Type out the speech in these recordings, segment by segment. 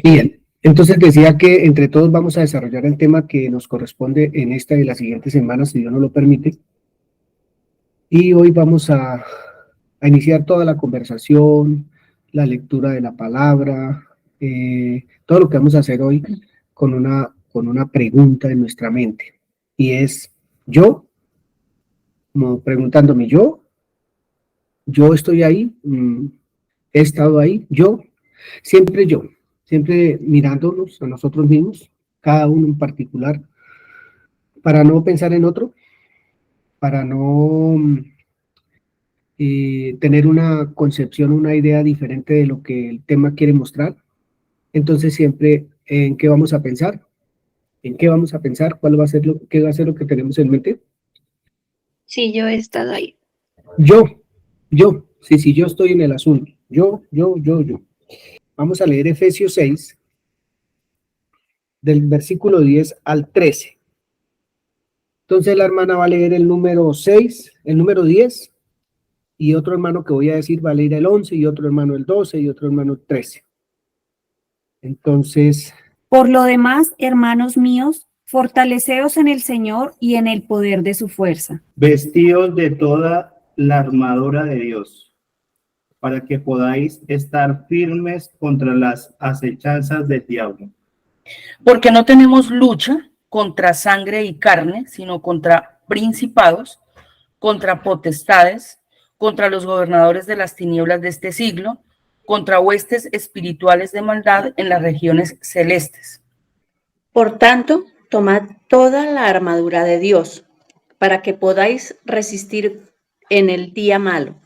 Bien, entonces decía que entre todos vamos a desarrollar el tema que nos corresponde en esta y las siguientes semanas, si Dios nos lo permite. Y hoy vamos a iniciar toda la conversación, la lectura de la palabra, todo lo que vamos a hacer hoy con una pregunta en nuestra mente. Y es, yo, como preguntándome, yo estoy ahí, he estado ahí, yo, siempre mirándonos a nosotros mismos, cada uno en particular, para no pensar en otro, para no tener una concepción, una idea diferente de lo que el tema quiere mostrar. Entonces siempre, ¿en qué vamos a pensar? ¿En qué vamos a pensar? ¿Cuál va a ser qué va a ser lo que tenemos en mente? Sí, yo he estado ahí. Yo, sí, yo estoy en el asunto. Yo. Vamos a leer Efesios 6, del versículo 10 al 13. Entonces la hermana va a leer el número 6, el número 10, y otro hermano que voy a decir va a leer el 11, y otro hermano el 12, y otro hermano el 13. Entonces, por lo demás, hermanos míos, fortaleceos en el Señor y en el poder de su fuerza. Vestíos de toda la armadura de Dios, para que podáis estar firmes contra las acechanzas del diablo. Porque no tenemos lucha contra sangre y carne, sino contra principados, contra potestades, contra los gobernadores de las tinieblas de este siglo, contra huestes espirituales de maldad en las regiones celestes. Por tanto, tomad toda la armadura de Dios, para que podáis resistir en el día malo,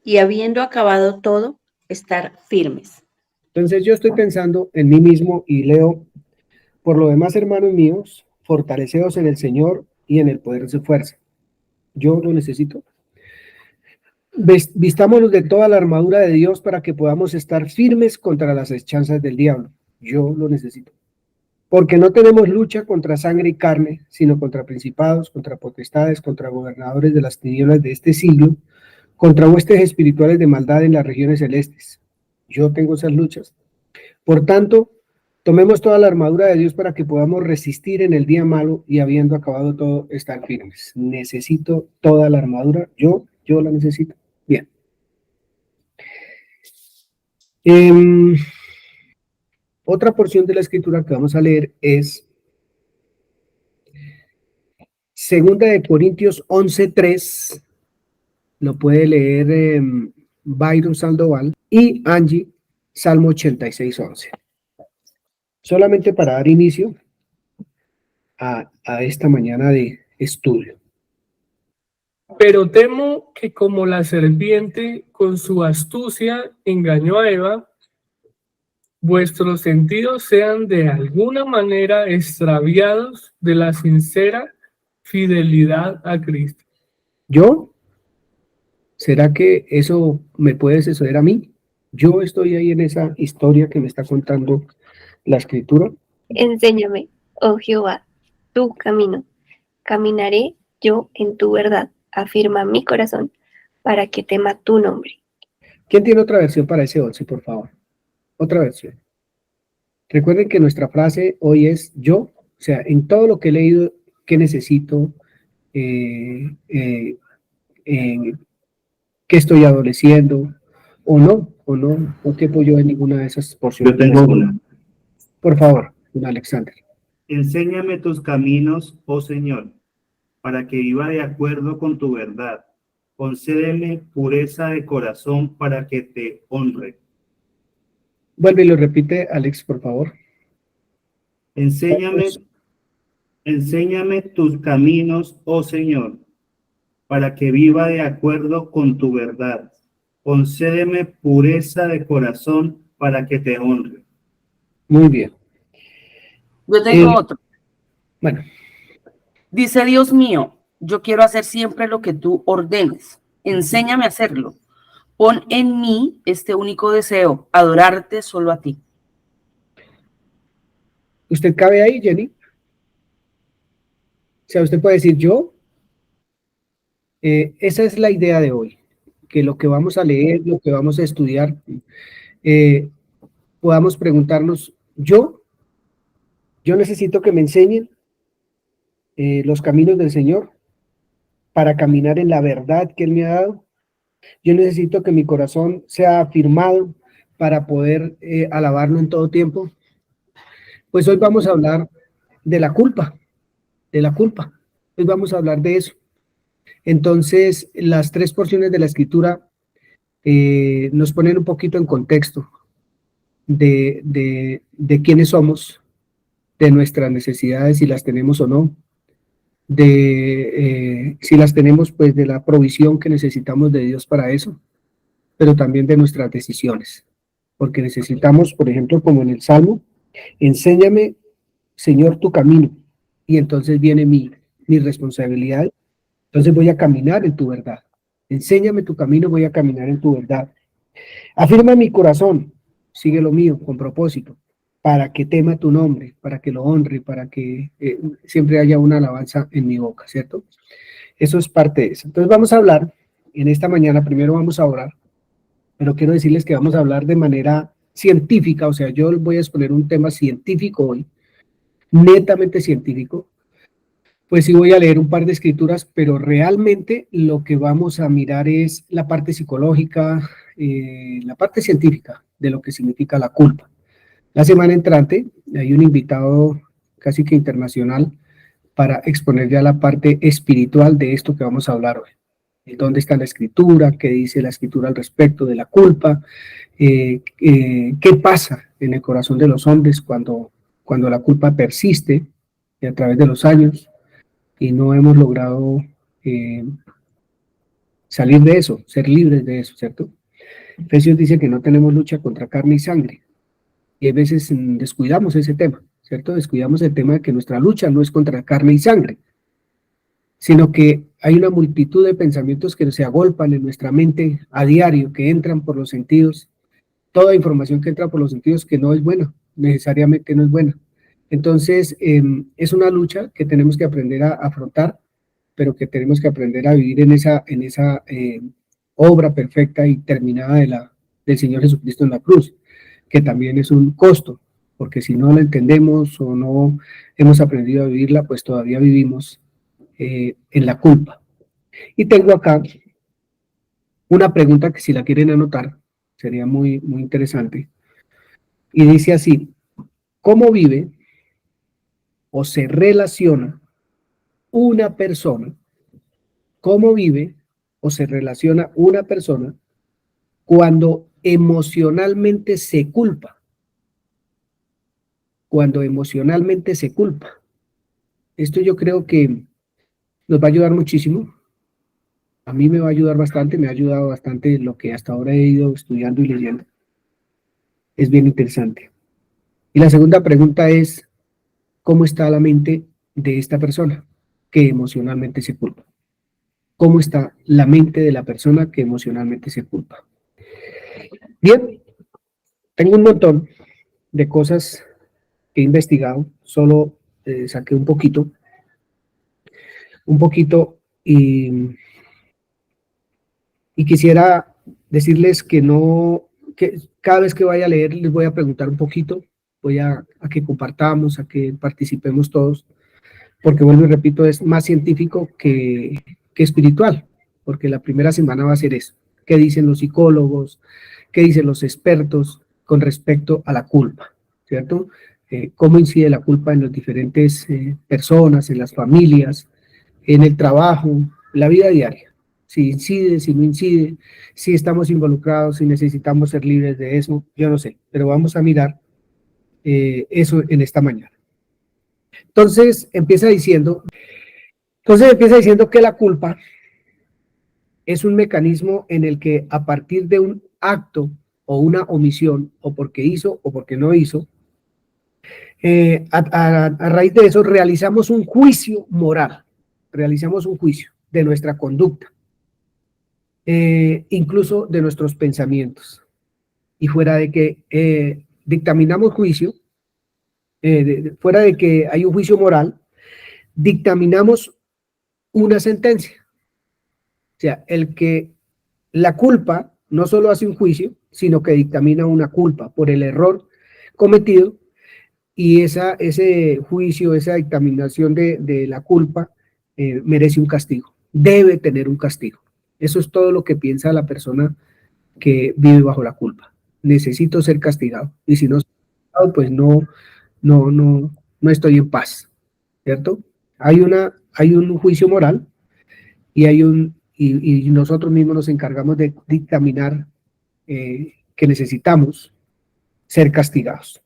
y habiendo acabado todo, estar firmes. entonces yo estoy pensando en mí mismo y leo, por lo demás, hermanos míos, fortaleceos en el Señor y en el poder de su fuerza. Yo lo necesito. Vistámonos de toda la armadura de Dios para que podamos estar firmes contra las hechanzas del diablo. Yo lo necesito. Porque no tenemos lucha contra sangre y carne, sino contra principados, contra potestades, contra gobernadores de las tinieblas de este siglo, contra huestes espirituales de maldad en las regiones celestes. Yo tengo esas luchas. Por tanto, tomemos toda la armadura de Dios para que podamos resistir en el día malo y habiendo acabado todo, estar firmes. Necesito toda la armadura. Yo la necesito. Bien. Otra porción de la escritura que vamos a leer es Segunda de Corintios 11:3. Lo puede leer Byron Sandoval y Angie, Salmo 86:11. Solamente para dar inicio a esta mañana de estudio. Pero temo que como la serpiente con su astucia engañó a Eva, vuestros sentidos sean de alguna manera extraviados de la sincera fidelidad a Cristo. ¿Yo? ¿Será que eso me puede suceder a mí? Yo estoy ahí en esa historia que me está contando la escritura. Enséñame, oh Jehová, tu camino. Caminaré yo en tu verdad. Afirma mi corazón para que tema tu nombre. ¿Quién tiene otra versión para ese 11, por favor? Otra versión. Recuerden que nuestra frase hoy es yo, o sea, en todo lo que he leído, ¿qué necesito? ¿Qué estoy adoleciendo? ¿O no quepo yo en ninguna de esas porciones. Yo tengo una. Por favor, don Alexander. Enséñame tus caminos, oh Señor, para que viva de acuerdo con tu verdad. Concédeme pureza de corazón para que te honre. Vuelve y lo repite, Alex, por favor. Enséñame tus caminos, oh Señor, para que viva de acuerdo con tu verdad. Concédeme pureza de corazón para que te honre. Muy bien. Yo tengo otro. Bueno. Dice: Dios mío, yo quiero hacer siempre lo que tú ordenes. Enséñame a hacerlo. Pon en mí este único deseo, adorarte solo a ti. ¿Usted cabe ahí, Jenny? O sea, usted puede decir yo. Esa es la idea de hoy, que lo que vamos a leer, lo que vamos a estudiar, podamos preguntarnos yo necesito que me enseñen los caminos del Señor para caminar en la verdad que Él me ha dado. Yo necesito que mi corazón sea afirmado para poder alabarlo en todo tiempo. Pues hoy vamos a hablar de la culpa, de la culpa. Hoy vamos a hablar de eso. Entonces, las tres porciones de la Escritura nos ponen un poquito en contexto de quiénes somos, de nuestras necesidades, si las tenemos o no, si las tenemos, pues de la provisión que necesitamos de Dios para eso, pero también de nuestras decisiones, porque necesitamos, por ejemplo, como en el Salmo, enséñame, Señor, tu camino, y entonces viene mi responsabilidad, entonces voy a caminar en tu verdad. Enséñame tu camino, voy a caminar en tu verdad. Afirma mi corazón, sigue lo mío con propósito, para que tema tu nombre, para que lo honre, para que siempre haya una alabanza en mi boca, ¿cierto? Eso es parte de eso. Entonces vamos a hablar, en esta mañana, primero vamos a orar, pero quiero decirles que vamos a hablar de manera científica, o sea, yo voy a exponer un tema científico hoy, netamente científico, pues sí voy a leer un par de escrituras, pero realmente lo que vamos a mirar es la parte psicológica, la parte científica de lo que significa la culpa. La semana entrante hay un invitado casi que internacional para exponer ya la parte espiritual de esto que vamos a hablar hoy. ¿Dónde está la escritura? ¿Qué dice la escritura al respecto de la culpa? ¿Qué pasa en el corazón de los hombres cuando la culpa persiste a través de los años y no hemos logrado salir de eso, ser libres de eso, ¿cierto? Efesios dice que no tenemos lucha contra carne y sangre. Y a veces descuidamos ese tema, ¿cierto? Descuidamos el tema de que nuestra lucha no es contra carne y sangre, sino que hay una multitud de pensamientos que se agolpan en nuestra mente a diario, que entran por los sentidos, toda información que entra por los sentidos que no es buena, necesariamente no es buena. Entonces, es una lucha que tenemos que aprender a afrontar, pero que tenemos que aprender a vivir en esa obra perfecta y terminada del Señor Jesucristo en la cruz, que también es un costo, porque si no la entendemos o no hemos aprendido a vivirla, pues todavía vivimos en la culpa. Y tengo acá una pregunta que si la quieren anotar, sería muy, muy interesante. Y dice así: ¿cómo vive o se relaciona una persona? ¿Cómo vive o se relaciona una persona cuando emocionalmente se culpa? Cuando emocionalmente se culpa. Esto yo creo que nos va a ayudar muchísimo. A mí me va a ayudar bastante, me ha ayudado bastante lo que hasta ahora he ido estudiando y leyendo. Es bien interesante. Y la segunda pregunta es: ¿cómo está la mente de esta persona que emocionalmente se culpa? ¿Cómo está la mente de la persona que emocionalmente se culpa? Bien, tengo un montón de cosas que he investigado, solo saqué un poquito y quisiera decirles que cada vez que vaya a leer les voy a preguntar un poquito, voy a que compartamos, a que participemos todos, porque vuelvo y repito, es más científico que espiritual, porque la primera semana va a ser eso. ¿Qué dicen los psicólogos? ¿Qué dicen los expertos con respecto a la culpa? ¿Cierto? ¿Cómo incide la culpa en las diferentes personas, en las familias, en el trabajo, la vida diaria? Si incide, si no incide, si estamos involucrados, si necesitamos ser libres de eso, yo no sé, pero vamos a mirar eso en esta mañana. Entonces empieza diciendo que la culpa es un mecanismo en el que a partir de un acto o una omisión, o porque hizo o porque no hizo, a raíz de eso realizamos un juicio moral, realizamos un juicio de nuestra conducta, incluso de nuestros pensamientos. Y fuera de que dictaminamos juicio, fuera de que hay un juicio moral, dictaminamos una sentencia. O sea, la culpa no solo hace un juicio, sino que dictamina una culpa por el error cometido y ese juicio, esa dictaminación de la culpa merece un castigo, debe tener un castigo. Eso es todo lo que piensa la persona que vive bajo la culpa. Necesito ser castigado, y si no soy castigado, pues no estoy en paz, ¿cierto? Hay un juicio moral y nosotros mismos nos encargamos de dictaminar que necesitamos ser castigados.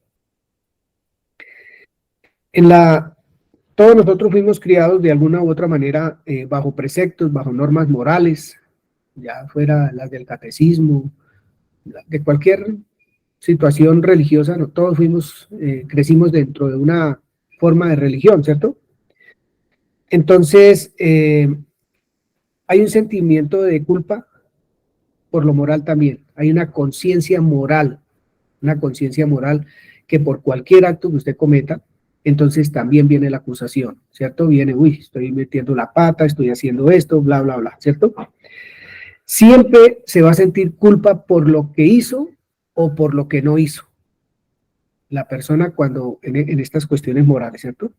Todos nosotros fuimos criados de alguna u otra manera bajo preceptos, bajo normas morales, ya fuera las del catecismo, de cualquier situación religiosa, no, todos crecimos dentro de una forma de religión, ¿cierto? Entonces, hay un sentimiento de culpa por lo moral también, hay una conciencia moral que por cualquier acto que usted cometa, entonces también viene la acusación, ¿cierto? Viene, uy, estoy metiendo la pata, estoy haciendo esto, bla, bla, bla, ¿cierto? Siempre se va a sentir culpa por lo que hizo o por lo que no hizo la persona cuando en estas cuestiones morales, ¿cierto?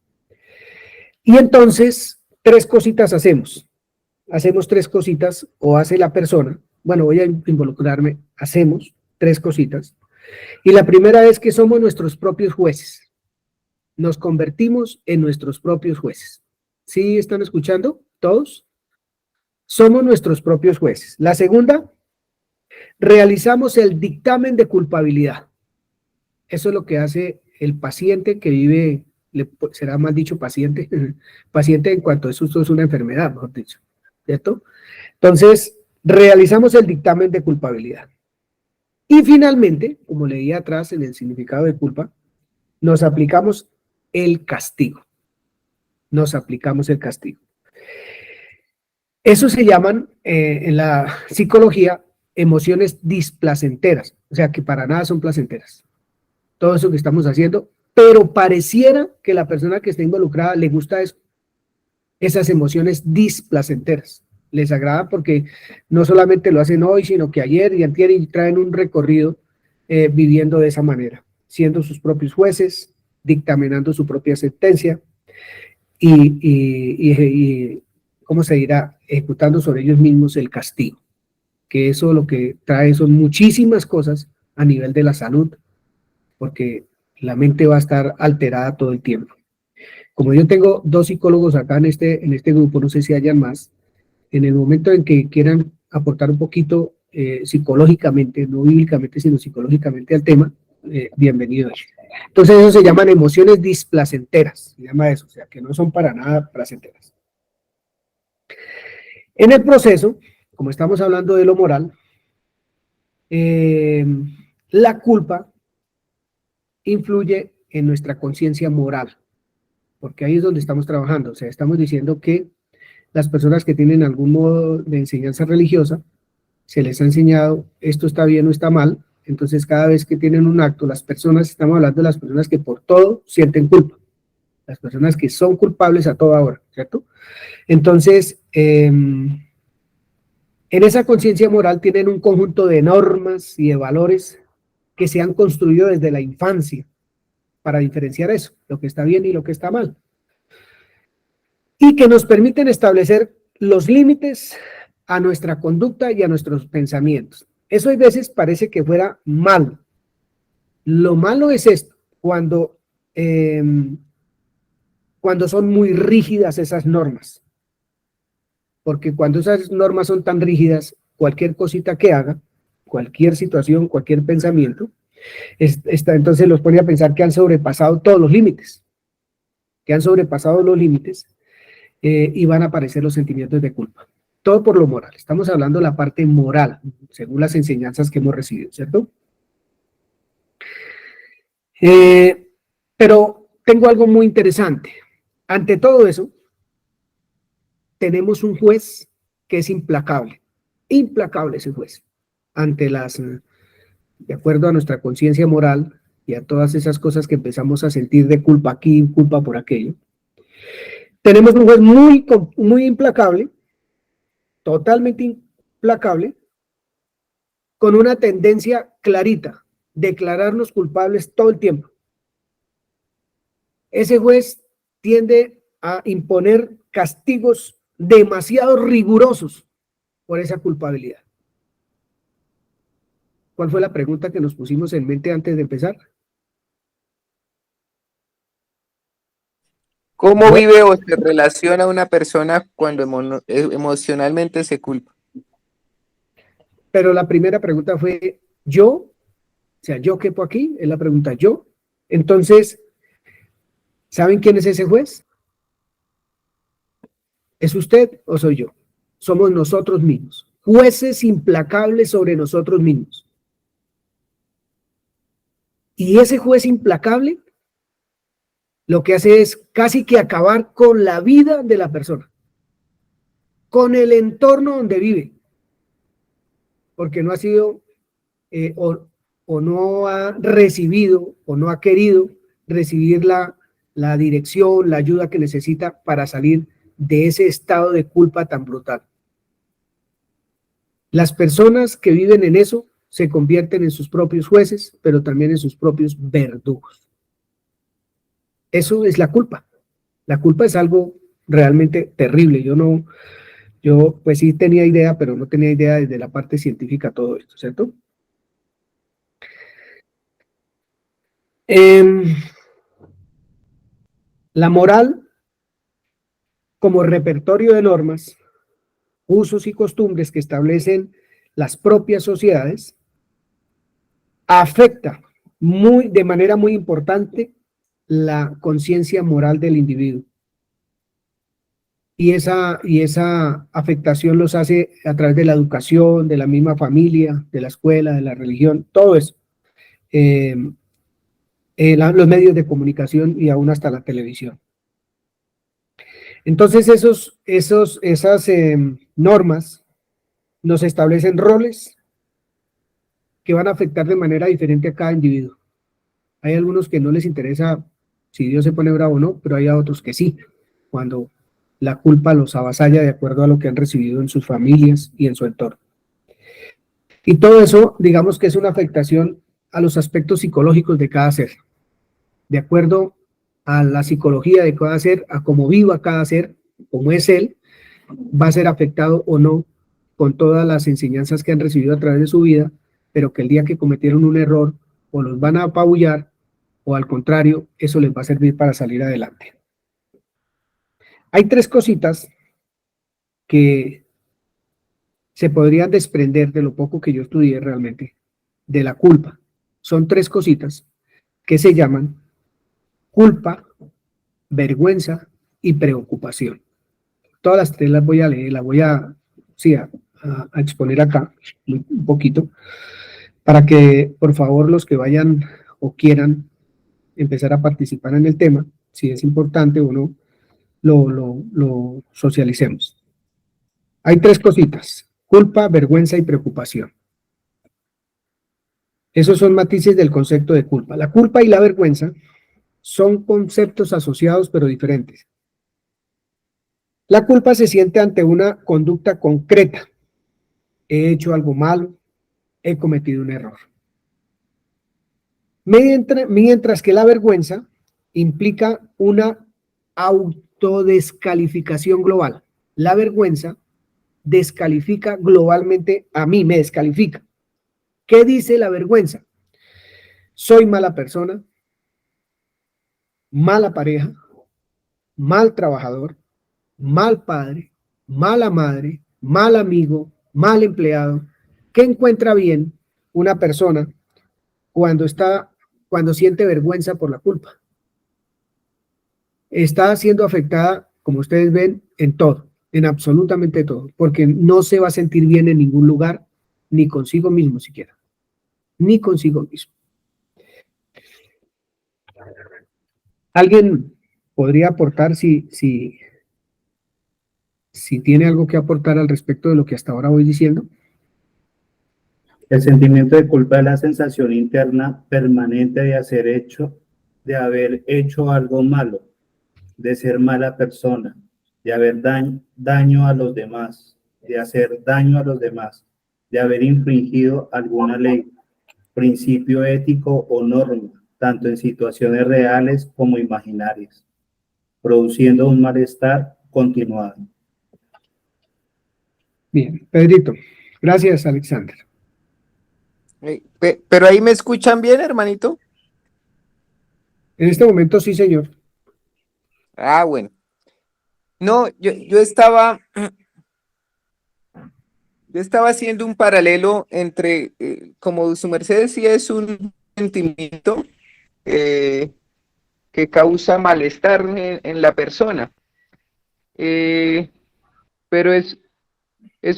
Y entonces, tres cositas hacemos tres cositas, o hace la persona, bueno, voy a involucrarme, hacemos tres cositas, y la primera es que somos nuestros propios jueces, nos convertimos en nuestros propios jueces. ¿Sí están escuchando todos? Somos nuestros propios jueces. La segunda, realizamos el dictamen de culpabilidad. Eso es lo que hace el paciente que vive, será mal dicho paciente, paciente en cuanto eso es una enfermedad, mejor dicho, ¿cierto? Entonces, realizamos el dictamen de culpabilidad. Y finalmente, como leí atrás en el significado de culpa, nos aplicamos el castigo. Nos aplicamos el castigo. Eso se llaman en la psicología emociones displacenteras, o sea que para nada son placenteras. Todo eso que estamos haciendo, pero pareciera que la persona que está involucrada le gusta eso, esas emociones displacenteras. Les agrada porque no solamente lo hacen hoy, sino que ayer y antier y traen un recorrido viviendo de esa manera, siendo sus propios jueces, dictaminando su propia sentencia y ¿cómo se dirá? Ejecutando sobre ellos mismos el castigo, que eso lo que trae son muchísimas cosas a nivel de la salud, porque la mente va a estar alterada todo el tiempo. Como yo tengo dos psicólogos acá en este grupo, no sé si hayan más, en el momento en que quieran aportar un poquito psicológicamente, no bíblicamente, sino psicológicamente al tema, bienvenido. Entonces eso se llaman emociones displacenteras, se llama eso, o sea, que no son para nada placenteras. En el proceso, como estamos hablando de lo moral, la culpa influye en nuestra conciencia moral, porque ahí es donde estamos trabajando, o sea, estamos diciendo que las personas que tienen algún modo de enseñanza religiosa, se les ha enseñado esto está bien o está mal, entonces cada vez que tienen un acto, las personas, estamos hablando de las personas que por todo sienten culpa, las personas que son culpables a toda hora, ¿cierto? Entonces, en esa conciencia moral tienen un conjunto de normas y de valores que se han construido desde la infancia para diferenciar eso, lo que está bien y lo que está mal, y que nos permiten establecer los límites a nuestra conducta y a nuestros pensamientos. Eso a veces parece que fuera malo. Lo malo es esto, cuando son muy rígidas esas normas. Porque cuando esas normas son tan rígidas, cualquier cosita que haga, cualquier situación, cualquier pensamiento, entonces los pone a pensar que han sobrepasado todos los límites. Y van a aparecer los sentimientos de culpa. Todo por lo moral. Estamos hablando de la parte moral, según las enseñanzas que hemos recibido, ¿cierto? Pero tengo algo muy interesante. Ante todo eso, tenemos un juez que es implacable. Implacable ese juez. De acuerdo a nuestra conciencia moral y a todas esas cosas que empezamos a sentir de culpa aquí, culpa por aquello. Tenemos un juez muy implacable, totalmente implacable, con una tendencia clarita, declararnos culpables todo el tiempo. ese juez tiende a imponer castigos demasiado rigurosos por esa culpabilidad. ¿Cuál fue la pregunta que nos pusimos en mente antes de empezar? ¿Cómo vive o se relaciona una persona cuando emocionalmente se culpa? Pero la primera pregunta fue yo, o sea, ¿yo quepo aquí? Es la pregunta yo. Entonces, ¿saben quién es ese juez? ¿Es usted o soy yo? Somos nosotros mismos, jueces implacables sobre nosotros mismos. Y ese juez implacable lo que hace es casi que acabar con la vida de la persona, con el entorno donde vive, porque no ha sido o no ha recibido o no ha querido recibir la dirección, la ayuda que necesita para salir de ese estado de culpa tan brutal. Las personas que viven en eso se convierten en sus propios jueces, pero también en sus propios verdugos. Eso es la culpa. La culpa es algo realmente terrible. Yo pues sí tenía idea, pero no tenía idea desde la parte científica todo esto, ¿cierto? La moral como repertorio de normas, usos y costumbres que establecen las propias sociedades, afecta de manera muy importante la conciencia moral del individuo. Y esa afectación los hace a través de la educación, de la misma familia, de la escuela, de la religión, todo eso. Los medios de comunicación y aún hasta la televisión. Entonces esas normas nos establecen roles que van a afectar de manera diferente a cada individuo. Hay algunos que no les interesa si Dios se pone bravo o no, pero hay otros que sí, cuando la culpa los avasalla de acuerdo a lo que han recibido en sus familias y en su entorno. Y todo eso, digamos que es una afectación a los aspectos psicológicos de cada ser. De acuerdo a la psicología de cada ser, a cómo viva cada ser, cómo es él, va a ser afectado o no con todas las enseñanzas que han recibido a través de su vida, pero que el día que cometieron un error o los van a apabullar o al contrario, eso les va a servir para salir adelante. Hay tres cositas que se podrían desprender de lo poco que yo estudié realmente de la culpa. Son tres cositas que se llaman culpa, vergüenza y preocupación. Todas las tres las voy a leer, las voy a exponer acá un poquito, para que por favor los que vayan o quieran empezar a participar en el tema, si es importante o no, lo socialicemos. Hay tres cositas: culpa, vergüenza y preocupación. Esos son matices del concepto de culpa. La culpa y la vergüenza son conceptos asociados pero diferentes. La culpa se siente ante una conducta concreta. He hecho algo malo, he cometido un error. Mientras que la vergüenza implica una autodescalificación global. La vergüenza descalifica globalmente a mí, me descalifica. ¿Qué dice la vergüenza? Soy mala persona, mala pareja, mal trabajador, mal padre, mala madre, mal amigo, mal empleado. ¿Qué encuentra bien una persona cuando siente vergüenza por la culpa? Está siendo afectada, como ustedes ven, en todo, en absolutamente todo, porque no se va a sentir bien en ningún lugar, ni consigo mismo siquiera, ni consigo mismo. ¿Alguien podría aportar si tiene algo que aportar al respecto de lo que hasta ahora voy diciendo? El sentimiento de culpa es la sensación interna permanente de haber hecho algo malo, de ser mala persona, de haber daño a los demás, de hacer daño a los demás, de haber infringido alguna ley, principio ético o norma, tanto en situaciones reales como imaginarias, produciendo un malestar continuado. Bien, Pedrito. Gracias, Alexander. Pero ahí me escuchan bien, hermanito. En este momento sí, señor. Ah, bueno. No, yo estaba haciendo un paralelo entre, como su merced decía, es un sentimiento que causa malestar en la persona. Pero es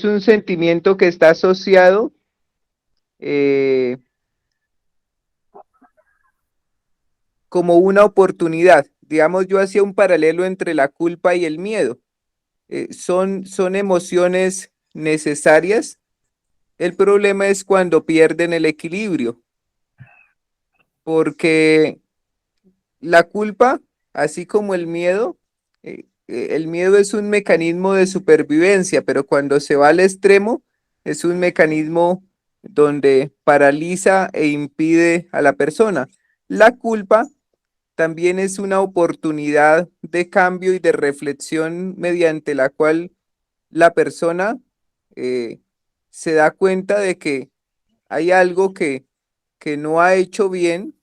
un sentimiento que está asociado como una oportunidad. Digamos, yo hacía un paralelo entre la culpa y el miedo. Son emociones necesarias. El problema es cuando pierden el equilibrio, porque la culpa, así como el miedo es un mecanismo de supervivencia, pero cuando se va al extremo, es un mecanismo donde paraliza e impide a la persona. La culpa también es una oportunidad de cambio y de reflexión mediante la cual la persona se da cuenta de que hay algo que no ha hecho bien,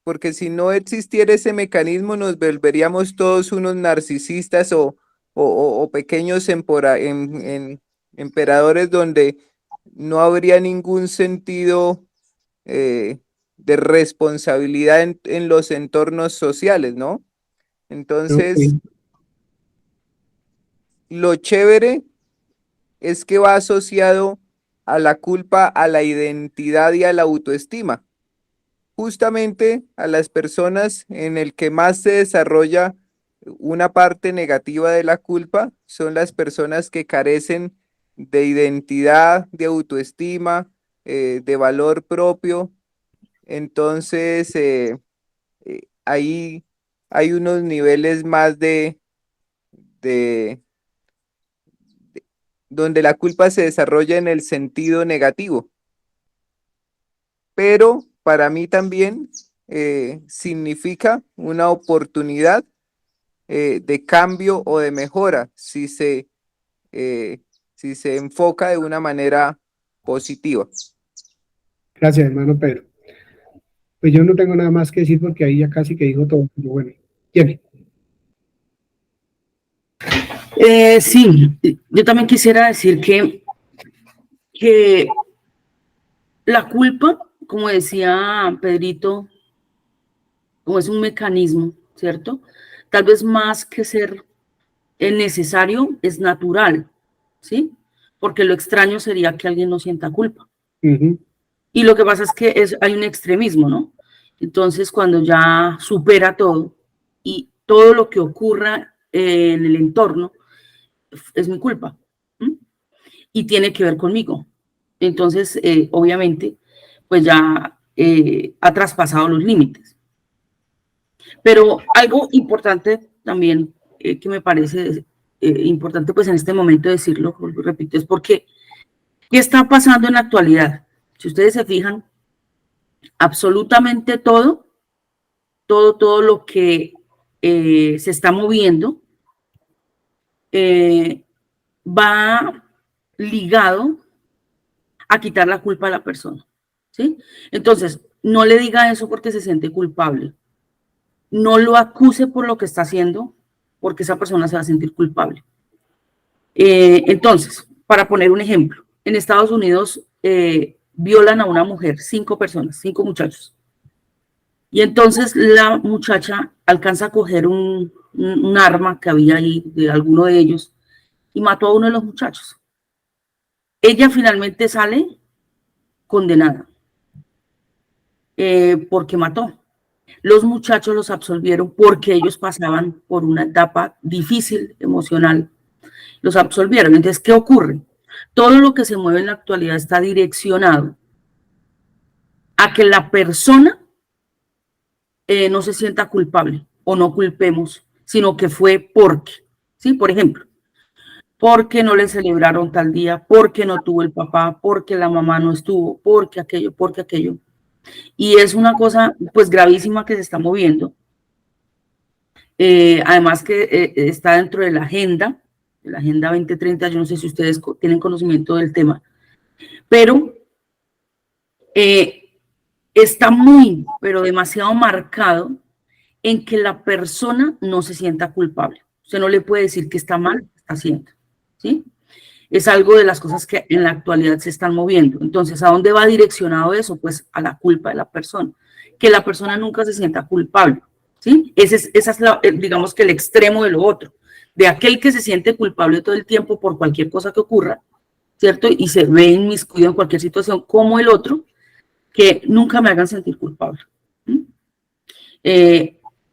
porque si no existiera ese mecanismo nos volveríamos todos unos narcisistas o pequeños emperadores donde no habría ningún sentido de responsabilidad en los entornos sociales, ¿no? Entonces, Ok. lo chévere es que va asociado a la culpa, a la identidad y a la autoestima. Justamente a las personas en el que más se desarrolla una parte negativa de la culpa son las personas que carecen de identidad, de autoestima, de valor propio. Entonces, ahí hay unos niveles más de donde la culpa se desarrolla en el sentido negativo. Pero para mí también significa una oportunidad de cambio o de mejora si se enfoca de una manera positiva. Gracias, hermano Pedro. Pues yo no tengo nada más que decir porque ahí ya casi que dijo todo. Pero bueno, Jenny. Sí, yo también quisiera decir que la culpa, como decía Pedrito, como es un mecanismo, ¿cierto? Tal vez más que ser necesario, es natural, ¿sí? Porque lo extraño sería que alguien no sienta culpa. Uh-huh. Y lo que pasa es que hay un extremismo, ¿no? Entonces, cuando ya supera todo y todo lo que ocurra en el entorno es mi culpa, ¿sí? Y tiene que ver conmigo. Entonces, obviamente, pues ya ha traspasado los límites. Pero algo importante también que me parece importante pues en este momento decirlo, repito, es porque ¿qué está pasando en la actualidad? Si ustedes se fijan, absolutamente todo lo que se está moviendo va ligado a quitar la culpa a la persona, ¿sí? Entonces, no le diga eso porque se siente culpable. No lo acuse por lo que está haciendo, porque esa persona se va a sentir culpable. Entonces, para poner un ejemplo, en Estados Unidos violan a una mujer, 5 personas, 5 muchachos. Y entonces la muchacha alcanza a coger un arma que había ahí de alguno de ellos y mató a uno de los muchachos. Ella finalmente sale condenada porque mató. Los muchachos los absolvieron porque ellos pasaban por una etapa difícil emocional. Los absolvieron. Entonces, ¿qué ocurre? Todo lo que se mueve en la actualidad está direccionado a que la persona no se sienta culpable o no culpemos, sino que fue porque, ¿sí? Por ejemplo, porque no le celebraron tal día, porque no tuvo el papá, porque la mamá no estuvo, porque aquello, porque aquello. Y es una cosa pues gravísima que se está moviendo. Además que está dentro de la Agenda 2030, yo no sé si ustedes tienen conocimiento del tema, pero está muy, pero demasiado marcado en que la persona no se sienta culpable. Usted no le puede decir que está mal, está haciendo, ¿sí? Es algo de las cosas que en la actualidad se están moviendo. Entonces, ¿a dónde va direccionado eso? Pues a la culpa de la persona. Que la persona nunca se sienta culpable, ¿sí? Esa es digamos que el extremo de lo otro. De aquel que se siente culpable todo el tiempo por cualquier cosa que ocurra, ¿cierto? Y se ve inmiscuido en cualquier situación, como el otro, que nunca me hagan sentir culpable.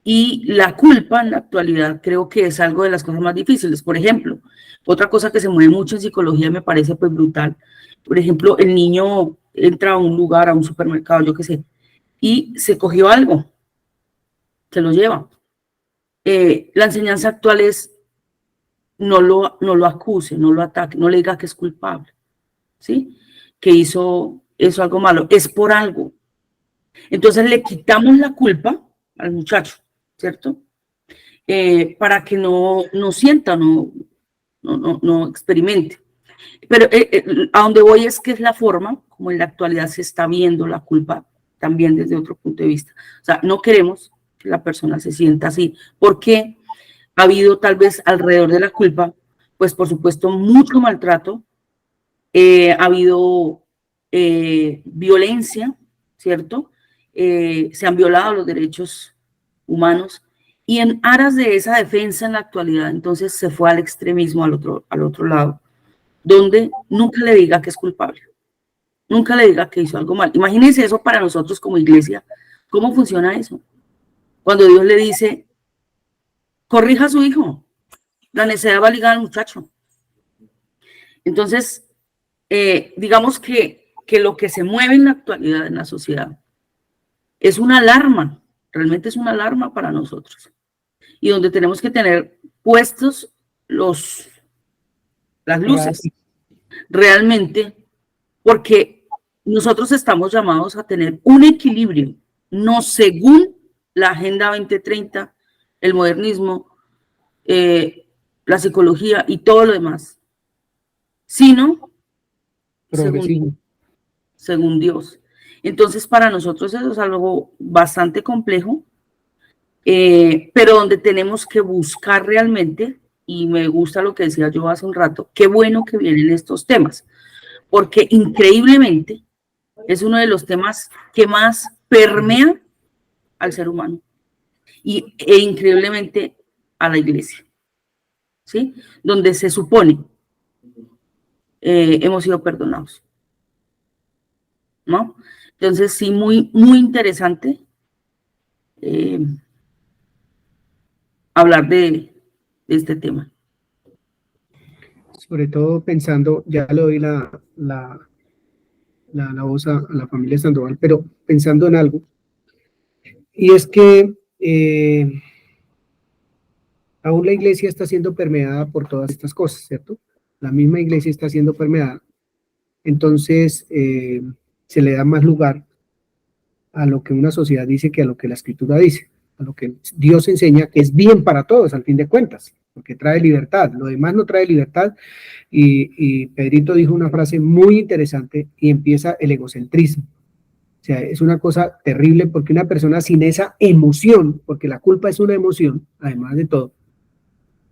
Y la culpa en la actualidad creo que es algo de las cosas más difíciles. Por ejemplo, otra cosa que se mueve mucho en psicología me parece pues brutal. Por ejemplo, el niño entra a un lugar, a un supermercado, yo qué sé, y se cogió algo, se lo lleva. La enseñanza actual es no lo acuse, no lo ataque, no le diga que es culpable, ¿sí? Que hizo algo malo, es por algo. Entonces le quitamos la culpa al muchacho, ¿cierto? Para que no sienta, no experimente. Pero a donde voy es que es la forma como en la actualidad se está viendo la culpa también desde otro punto de vista. O sea, no queremos que la persona se sienta así, porque ha habido tal vez alrededor de la culpa, pues por supuesto mucho maltrato, ha habido violencia, ¿cierto? Se han violado los derechos humanos y en aras de esa defensa en la actualidad, entonces se fue al extremismo al otro lado, donde nunca le diga que es culpable, nunca le diga que hizo algo mal. Imagínense eso para nosotros como iglesia, ¿cómo funciona eso? Cuando Dios le dice, corrija a su hijo, la necesidad va ligada al muchacho. Entonces, digamos que lo que se mueve en la actualidad en la sociedad es una alarma, realmente es una alarma para nosotros. Y donde tenemos que tener puestos las luces, realmente, porque nosotros estamos llamados a tener un equilibrio, no según la Agenda 2030, el modernismo, la psicología y todo lo demás, sino según Dios. Entonces, para nosotros eso es algo bastante complejo, pero donde tenemos que buscar realmente, y me gusta lo que decía yo hace un rato, qué bueno que vienen estos temas, porque increíblemente es uno de los temas que más permea al ser humano e increíblemente a la iglesia, ¿sí? Donde se supone hemos sido perdonados, ¿no? Entonces, sí, muy, muy interesante hablar de este tema. Sobre todo pensando, ya le doy la voz a la familia Sandoval, pero pensando en algo, y es que aún la iglesia está siendo permeada por todas estas cosas, ¿cierto? La misma iglesia está siendo permeada, entonces se le da más lugar a lo que una sociedad dice que a lo que la escritura dice, a lo que Dios enseña que es bien para todos, al fin de cuentas, porque trae libertad, lo demás no trae libertad, y Pedrito dijo una frase muy interesante y empieza el egocentrismo. O sea, es una cosa terrible porque una persona sin esa emoción, porque la culpa es una emoción, además de todo,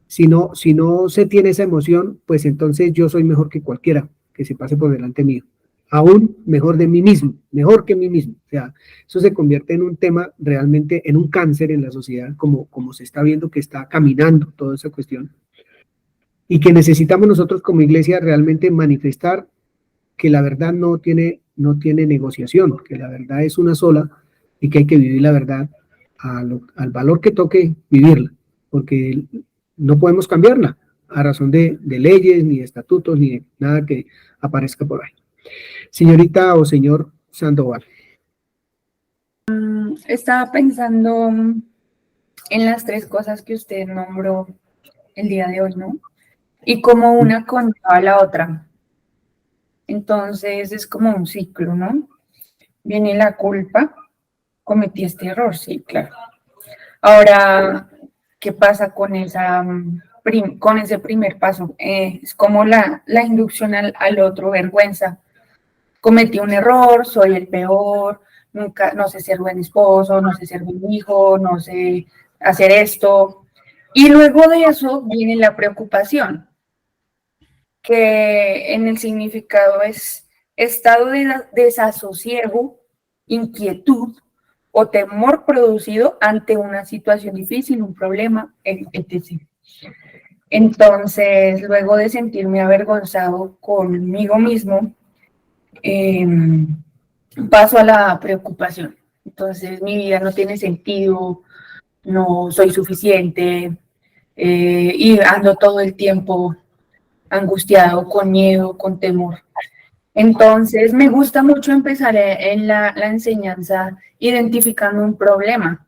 si no se tiene esa emoción, pues entonces yo soy mejor que cualquiera que se pase por delante mío. Aún mejor de mí mismo, mejor que mí mismo. O sea, eso se convierte en un tema realmente, en un cáncer en la sociedad, como se está viendo que está caminando toda esa cuestión. Y que necesitamos nosotros como iglesia realmente manifestar que la verdad no tiene negociación, que la verdad es una sola y que hay que vivir la verdad al valor que toque vivirla, porque no podemos cambiarla a razón de leyes, ni de estatutos, ni de nada que aparezca por ahí. Señorita o señor Sandoval. Estaba pensando en las tres cosas que usted nombró el día de hoy, ¿no? Y cómo una conlleva a la otra. Entonces es como un ciclo, ¿no? viene la culpa, cometí este error, sí, claro. Ahora, ¿qué pasa con con ese primer paso? Es como la inducción al otro, vergüenza. Cometí un error, soy el peor, nunca, no sé ser buen esposo, no sé ser buen hijo, no sé hacer esto. Y luego de eso viene la preocupación, que en el significado es estado de desasosiego, inquietud o temor producido ante una situación difícil, un problema, etc. Entonces, luego de sentirme avergonzado conmigo mismo, paso a la preocupación. Entonces, mi vida no tiene sentido, no soy suficiente, y ando todo el tiempo angustiado, con miedo, con temor. Entonces, me gusta mucho empezar en la enseñanza identificando un problema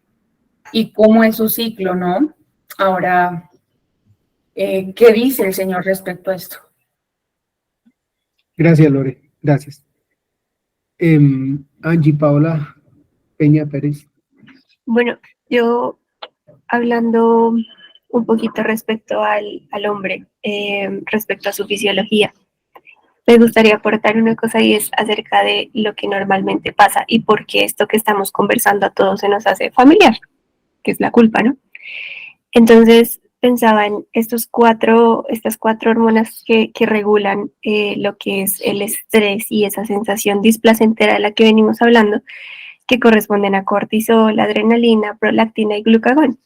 y cómo es su ciclo, ¿no? Ahora, ¿qué dice el Señor respecto a esto? Gracias, Lore. Gracias. Angie Paola Peña Pérez. Bueno, yo hablando un poquito respecto al hombre, respecto a su fisiología, me gustaría aportar una cosa y es acerca de lo que normalmente pasa y por qué esto que estamos conversando a todos se nos hace familiar, que es la culpa, ¿no? Entonces pensaba en estas cuatro hormonas que regulan lo que es el estrés y esa sensación displacentera de la que venimos hablando, que corresponden a cortisol, adrenalina, prolactina y glucagón.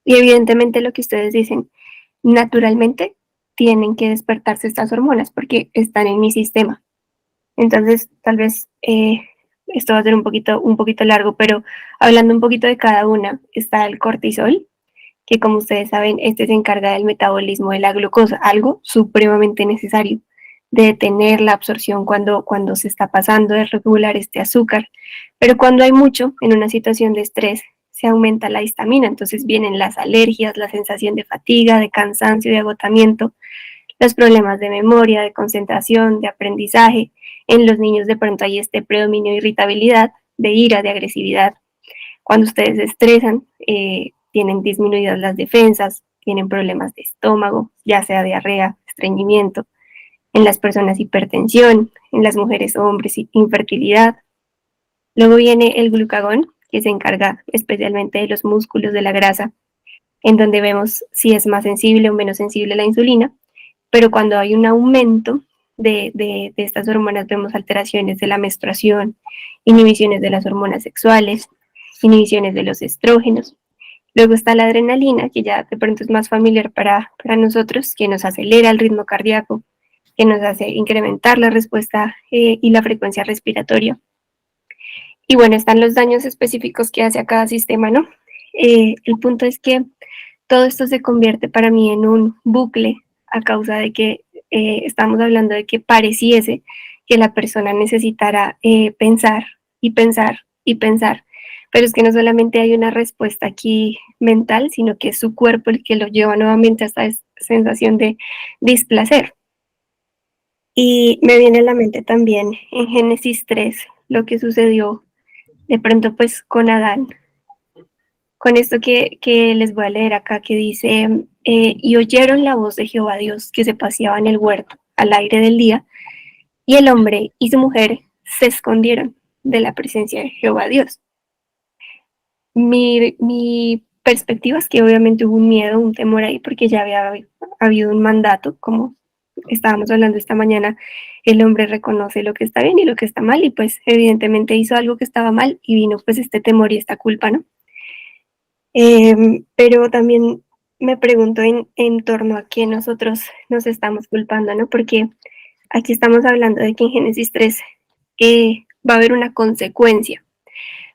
Y evidentemente lo que ustedes dicen, naturalmente tienen que despertarse estas hormonas porque están en mi sistema. Entonces, tal vez esto va a ser un poquito largo, pero hablando un poquito de cada una, está el cortisol, que como ustedes saben, este se encarga del metabolismo de la glucosa, algo supremamente necesario, de detener la absorción cuando se está pasando, de regular este azúcar. Pero cuando hay mucho en una situación de estrés, se aumenta la histamina, entonces vienen las alergias, la sensación de fatiga, de cansancio, de agotamiento, los problemas de memoria, de concentración, de aprendizaje. En los niños de pronto hay este predominio de irritabilidad, de ira, de agresividad. Cuando ustedes se estresan, tienen disminuidas las defensas, tienen problemas de estómago, ya sea diarrea, estreñimiento. En las personas hipertensión, en las mujeres o hombres infertilidad. Luego viene el glucagón, que se encarga especialmente de los músculos, de la grasa, en donde vemos si es más sensible o menos sensible la insulina, pero cuando hay un aumento de estas hormonas vemos alteraciones de la menstruación, inhibiciones de las hormonas sexuales, inhibiciones de los estrógenos. Luego está la adrenalina, que ya de pronto es más familiar para nosotros, que nos acelera el ritmo cardíaco, que nos hace incrementar la respuesta y la frecuencia respiratoria. Y bueno, están los daños específicos que hace a cada sistema, ¿no? El punto es que todo esto se convierte para mí en un bucle a causa de que estamos hablando de que pareciese que la persona necesitara pensar y pensar y pensar, pero es que no solamente hay una respuesta aquí mental, sino que es su cuerpo el que lo lleva nuevamente a esta sensación de displacer. Y me viene a la mente también en Génesis 3 lo que sucedió de pronto pues con Adán, con esto que les voy a leer acá, que dice, y oyeron la voz de Jehová Dios que se paseaba en el huerto al aire del día, y el hombre y su mujer se escondieron de la presencia de Jehová Dios. Mi perspectiva es que obviamente hubo un miedo, un temor ahí, porque ya había habido un mandato, como estábamos hablando esta mañana, el hombre reconoce lo que está bien y lo que está mal, y pues evidentemente hizo algo que estaba mal, y vino pues este temor y esta culpa, ¿no? Pero también me pregunto en torno a qué nosotros nos estamos culpando, ¿no? Porque aquí estamos hablando de que en Génesis 3 va a haber una consecuencia,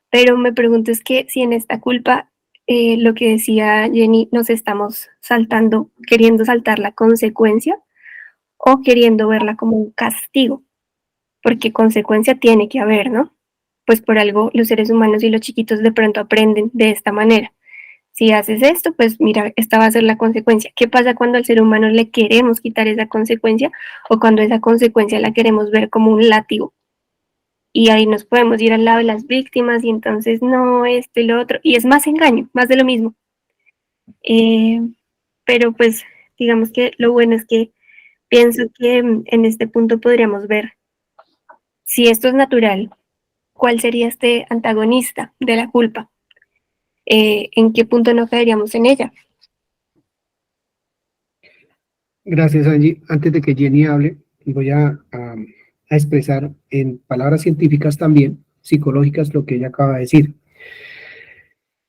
pero me pregunto es que si en esta culpa, lo que decía Jenny, nos estamos saltando, queriendo saltar la consecuencia o queriendo verla como un castigo, porque consecuencia tiene que haber, ¿no? Pues por algo los seres humanos y los chiquitos de pronto aprenden de esta manera. Si haces esto, pues mira, esta va a ser la consecuencia. ¿Qué pasa cuando al ser humano le queremos quitar esa consecuencia o cuando esa consecuencia la queremos ver como un látigo? y ahí nos podemos ir al lado de las víctimas y entonces no, esto y lo otro, y es más engaño, más de lo mismo. Pero pues digamos que lo bueno es que pienso que en este punto podríamos ver si esto es natural, cuál sería este antagonista de la culpa, en qué punto no caeríamos en ella. Gracias, Angie. Antes de que Jenny hable, voy a expresar en palabras científicas también, psicológicas, lo que ella acaba de decir.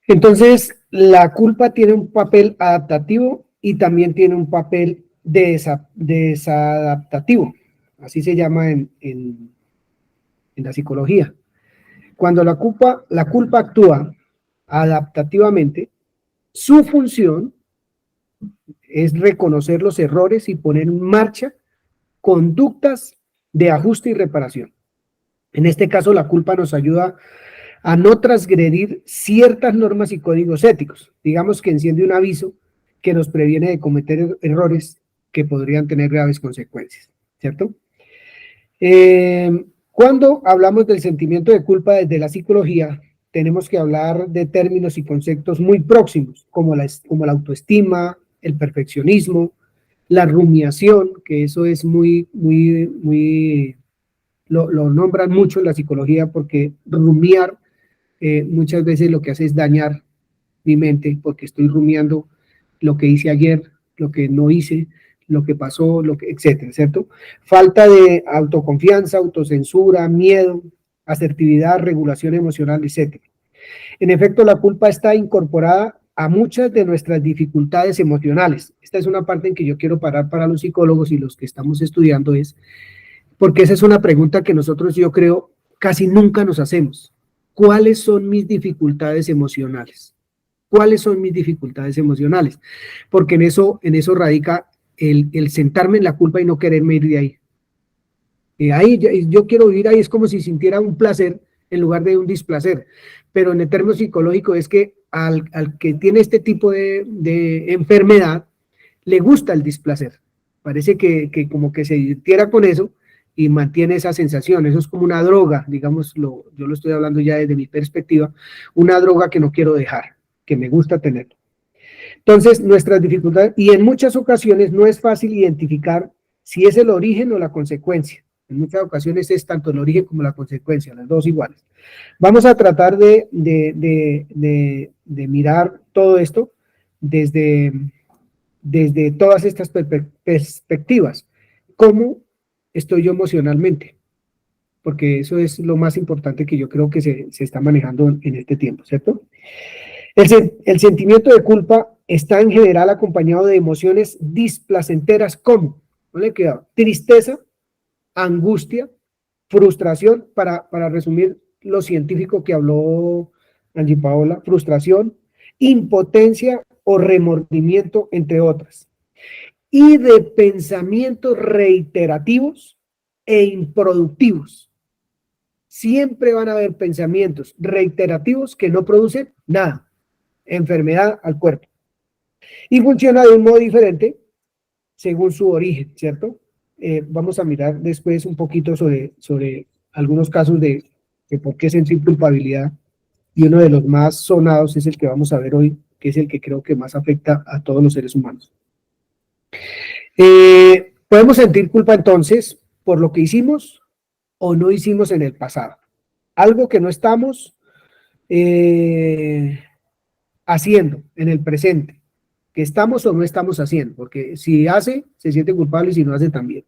Entonces, la culpa tiene un papel adaptativo y también tiene un papel desadaptativo. Así se llama en la psicología. Cuando la culpa actúa adaptativamente, su función es reconocer los errores y poner en marcha conductas de ajuste y reparación. En este caso, la culpa nos ayuda a no transgredir ciertas normas y códigos éticos. Digamos que enciende un aviso que nos previene de cometer errores que podrían tener graves consecuencias, ¿cierto? Cuando hablamos del sentimiento de culpa desde la psicología, tenemos que hablar de términos y conceptos muy próximos, como la autoestima, el perfeccionismo, la rumiación, que eso es lo nombran mucho en la psicología porque rumiar muchas veces lo que hace es dañar mi mente porque estoy rumiando lo que hice ayer, lo que no hice, lo que pasó, etcétera, ¿cierto? Falta de autoconfianza, autocensura, miedo, asertividad, regulación emocional, etcétera. En efecto, la culpa está incorporada a muchas de nuestras dificultades emocionales. Esta es una parte en que yo quiero parar para los psicólogos y los que estamos estudiando porque esa es una pregunta que nosotros, yo creo, casi nunca nos hacemos. ¿Cuáles son mis dificultades emocionales? ¿Cuáles son mis dificultades emocionales? Porque en eso radica el sentarme en la culpa y no quererme ir de ahí. Yo quiero vivir ahí, es como si sintiera un placer en lugar de un displacer. Pero en el término psicológico es que al que tiene este tipo de enfermedad, le gusta el displacer. Parece que como que se divirtiera con eso y mantiene esa sensación. Eso es como una droga, digámoslo, yo lo estoy hablando ya desde mi perspectiva, una droga que no quiero dejar, que me gusta tener. Entonces, nuestras dificultades, y en muchas ocasiones no es fácil identificar si es el origen o la consecuencia. En muchas ocasiones es tanto el origen como la consecuencia, las dos iguales. Vamos a tratar de mirar todo esto desde todas estas perspectivas. ¿Cómo estoy yo emocionalmente? Porque eso es lo más importante que yo creo que se está manejando en este tiempo, ¿cierto? El sentimiento de culpa está en general acompañado de emociones displacenteras como, ¿vale? Tristeza, angustia, frustración, para resumir lo científico que habló Angie Paola, frustración, impotencia o remordimiento, entre otras. Y de pensamientos reiterativos e improductivos. Siempre van a haber pensamientos reiterativos que no producen nada, enfermedad al cuerpo. Y funciona de un modo diferente según su origen, ¿cierto? Vamos a mirar después un poquito sobre algunos casos de por qué sentir culpabilidad. Y uno de los más sonados es el que vamos a ver hoy, que es el que creo que más afecta a todos los seres humanos. Podemos sentir culpa entonces por lo que hicimos o no hicimos en el pasado. Algo que no estamos haciendo en el presente, que estamos o no estamos haciendo, porque si hace, se siente culpable y si no hace también.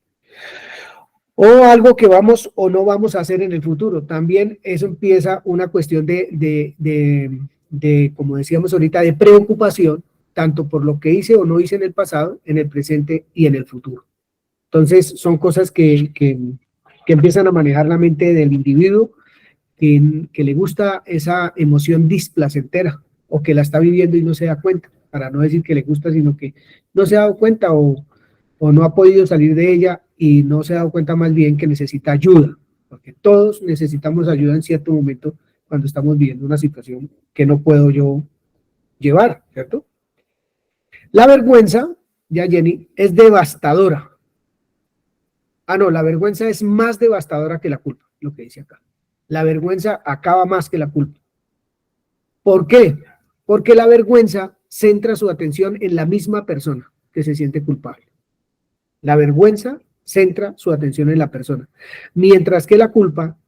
O algo que vamos o no vamos a hacer en el futuro. También eso empieza una cuestión de, como decíamos ahorita, de preocupación, tanto por lo que hice o no hice en el pasado, en el presente y en el futuro. Entonces, son cosas que empiezan a manejar la mente del individuo que le gusta esa emoción displacentera o que la está viviendo y no se da cuenta, para no decir que le gusta, sino que no se ha dado cuenta o no ha podido salir de ella y no se ha dado cuenta más bien que necesita ayuda, porque todos necesitamos ayuda en cierto momento cuando estamos viviendo una situación que no puedo yo llevar, ¿cierto? La vergüenza, ya Jenny, es devastadora. Ah, no, la vergüenza es más devastadora que la culpa, lo que dice acá. La vergüenza acaba más que la culpa. ¿Por qué? Porque la vergüenza centra su atención en la misma persona que se siente culpable. La vergüenza centra su atención en la persona, mientras que la culpa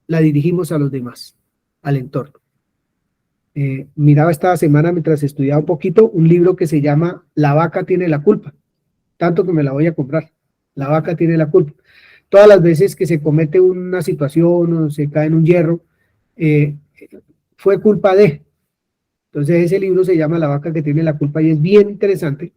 la dirigimos a los demás, al entorno. Miraba esta semana mientras estudiaba un poquito un libro que se llama La vaca tiene la culpa, tanto que me la voy a comprar. La vaca tiene la culpa. Todas las veces que se comete una situación o se cae en un hierro, fue culpa de. Entonces ese libro se llama La vaca que tiene la culpa y es bien interesante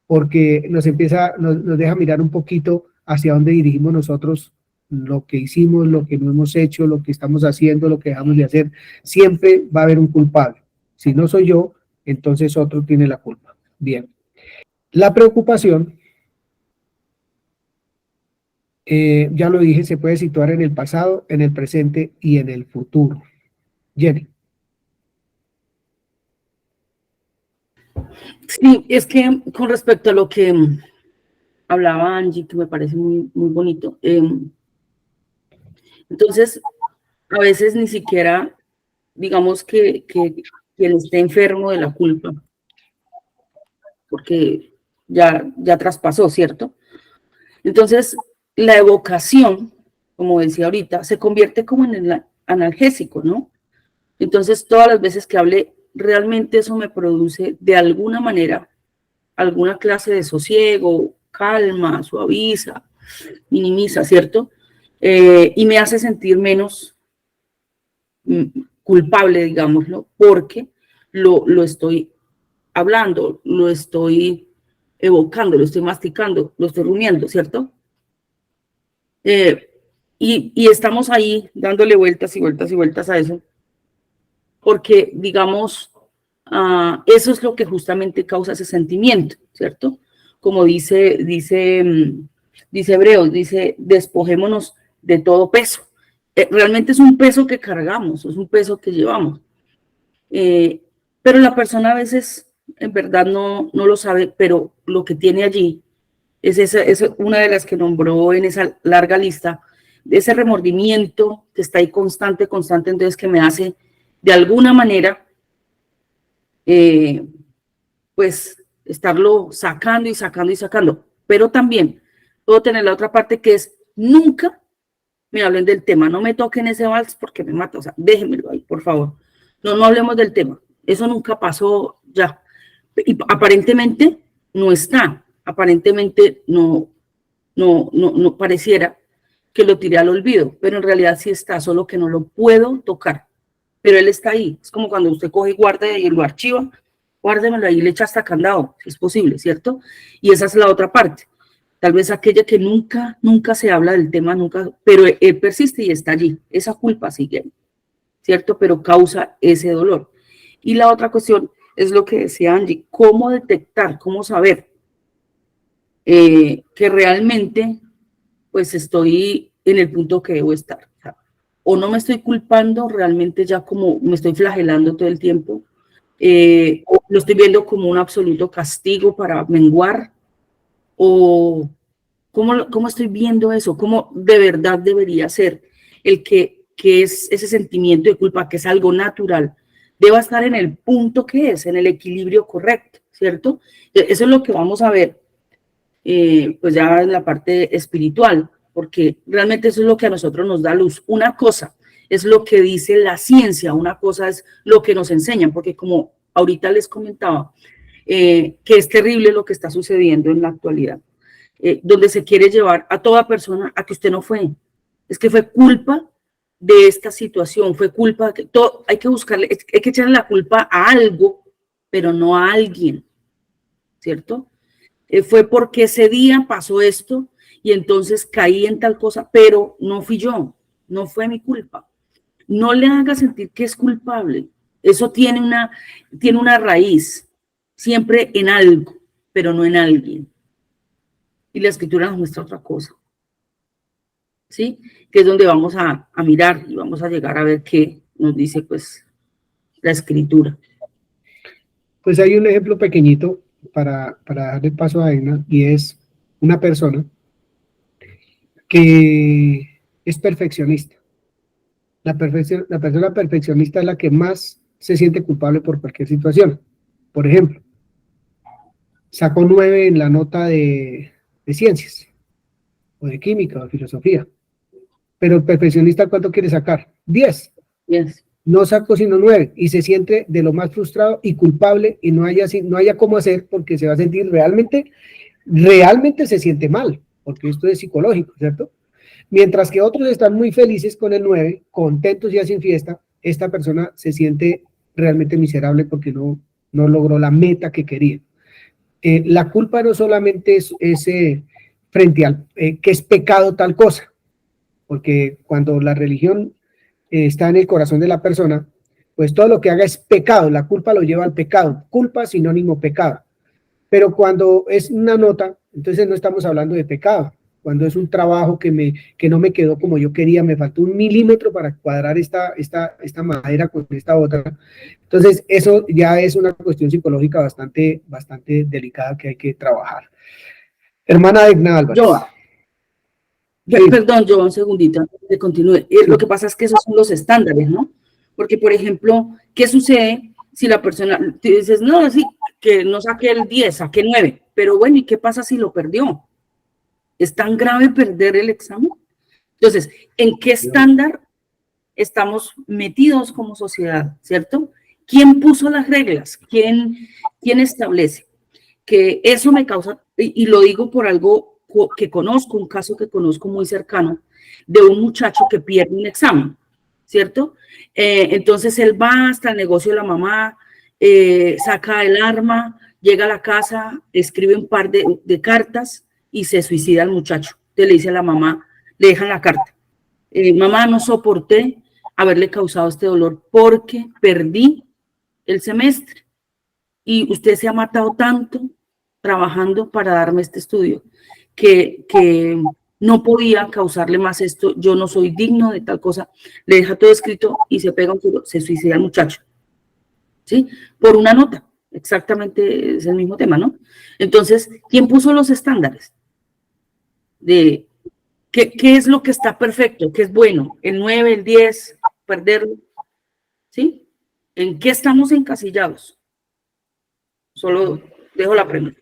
porque nos deja mirar un poquito hacia dónde dirigimos nosotros lo que hicimos, lo que no hemos hecho, lo que estamos haciendo, lo que dejamos de hacer. Siempre va a haber un culpable. Si no soy yo, entonces otro tiene la culpa. Bien. La preocupación, ya lo dije, se puede situar en el pasado, en el presente y en el futuro. Jenny. Sí, es que con respecto a lo que hablaba Angie, que me parece muy, muy bonito, entonces a veces ni siquiera, digamos que quien esté enfermo de la culpa, porque ya traspasó, ¿cierto? Entonces, la evocación, como decía ahorita, se convierte como en el analgésico, ¿no? Entonces, todas las veces que hable, realmente eso me produce de alguna manera alguna clase de sosiego, calma, suaviza, minimiza, ¿cierto? Y me hace sentir menos culpable, digámoslo, porque lo estoy hablando, lo estoy evocando, lo estoy masticando, lo estoy rumiando, ¿cierto? Y estamos ahí dándole vueltas y vueltas y vueltas a eso, porque, digamos, eso es lo que justamente causa ese sentimiento, ¿cierto? Como dice Hebreos, dice, despojémonos de todo peso. Realmente es un peso que cargamos, es un peso que llevamos. Pero la persona a veces, en verdad, no lo sabe, pero lo que tiene allí es una de las que nombró en esa larga lista, de ese remordimiento que está ahí constante, entonces que me hace, de alguna manera, pues, estarlo sacando y sacando y sacando. Pero también puedo tener la otra parte que es, nunca me hablen del tema, no me toquen ese vals porque me mata, o sea, déjenmelo ahí, por favor. No hablemos del tema, eso nunca pasó ya. Y aparentemente no está, aparentemente no pareciera que lo tiré al olvido, pero en realidad sí está, solo que no lo puedo tocar, pero él está ahí. Es como cuando usted coge y guarda y lo archiva, guárdemelo ahí y le echa hasta candado, si es posible, ¿cierto? Y esa es la otra parte. Tal vez aquella que nunca se habla del tema, nunca, pero él persiste y está allí. Esa culpa sigue ahí, ¿cierto? Pero causa ese dolor. Y la otra cuestión es lo que decía Angie, cómo detectar, cómo saber que realmente pues estoy en el punto que debo estar. O no me estoy culpando, realmente ya como me estoy flagelando todo el tiempo, o lo estoy viendo como un absoluto castigo para menguar, o cómo estoy viendo eso, cómo de verdad debería ser el que es ese sentimiento de culpa, que es algo natural, deba estar en el punto que es, en el equilibrio correcto, ¿cierto? Eso es lo que vamos a ver, pues ya en la parte espiritual, porque realmente eso es lo que a nosotros nos da luz. Una cosa es lo que dice la ciencia, una cosa es lo que nos enseñan, porque como ahorita les comentaba, que es terrible lo que está sucediendo en la actualidad, donde se quiere llevar a toda persona a que usted no fue, es que fue culpa de esta situación, fue culpa, que todo, hay que buscarle, hay que echarle la culpa a algo, pero no a alguien, ¿cierto? Fue porque ese día pasó esto y entonces caí en tal cosa, pero no fui yo, no fue mi culpa. No le haga sentir que es culpable. Eso tiene una raíz, siempre en algo, pero no en alguien. Y la escritura nos muestra otra cosa, ¿sí? Que es donde vamos a mirar y vamos a llegar a ver qué nos dice, pues, la escritura. Pues hay un ejemplo pequeñito para darle paso a Edna, y es una persona que es perfeccionista. la persona perfeccionista es la que más se siente culpable por cualquier situación. Por ejemplo, sacó 9 en la nota de ciencias, o de química, o de filosofía. Pero el perfeccionista, ¿cuánto quiere sacar? 10. Yes. No sacó sino 9 y se siente de lo más frustrado y culpable y no haya cómo hacer porque se va a sentir realmente se siente mal, porque esto es psicológico, ¿cierto? Mientras que otros están muy felices con el 9, contentos y hacen fiesta, esta persona se siente realmente miserable porque no logró la meta que quería. La culpa no solamente es frente al que es pecado tal cosa, porque cuando la religión está en el corazón de la persona, pues todo lo que haga es pecado, la culpa lo lleva al pecado, culpa sinónimo pecado. Pero cuando es una nota, entonces no estamos hablando de pecado. Cuando es un trabajo que no me quedó como yo quería, me faltó 1 milímetro para cuadrar esta madera con esta otra. Entonces eso ya es una cuestión psicológica bastante delicada que hay que trabajar. Hermana Edna Álvarez. Sí. Perdón, yo un segundito antes de continuar. Lo que pasa es que esos son los estándares, ¿no? Porque, por ejemplo, ¿qué sucede si la persona, tú dices, no, sí, que no saqué el 10, saqué 9, pero bueno, ¿y qué pasa si lo perdió? ¿Es tan grave perder el examen? Entonces, ¿en qué estándar estamos metidos como sociedad, cierto? ¿Quién puso las reglas? ¿Quién establece? Que eso me causa, y lo digo por algo que conozco, un caso que conozco muy cercano, de un muchacho que pierde un examen, ¿cierto? Entonces él va hasta el negocio de la mamá, saca el arma, llega a la casa, escribe un par de cartas y se suicida el muchacho. Entonces le dice a la mamá, le dejan la carta, mamá, no soporté haberle causado este dolor porque perdí el semestre y usted se ha matado tanto trabajando para darme este estudio que no podía causarle más esto, yo no soy digno de tal cosa, le deja todo escrito y se pega un tiro, se suicida el muchacho, ¿sí? Por una nota, exactamente es el mismo tema, ¿no? Entonces, ¿quién puso los estándares? De qué es lo que está perfecto, qué es bueno, el 9, el 10, perderlo, ¿sí? ¿En qué estamos encasillados? Solo dejo la pregunta.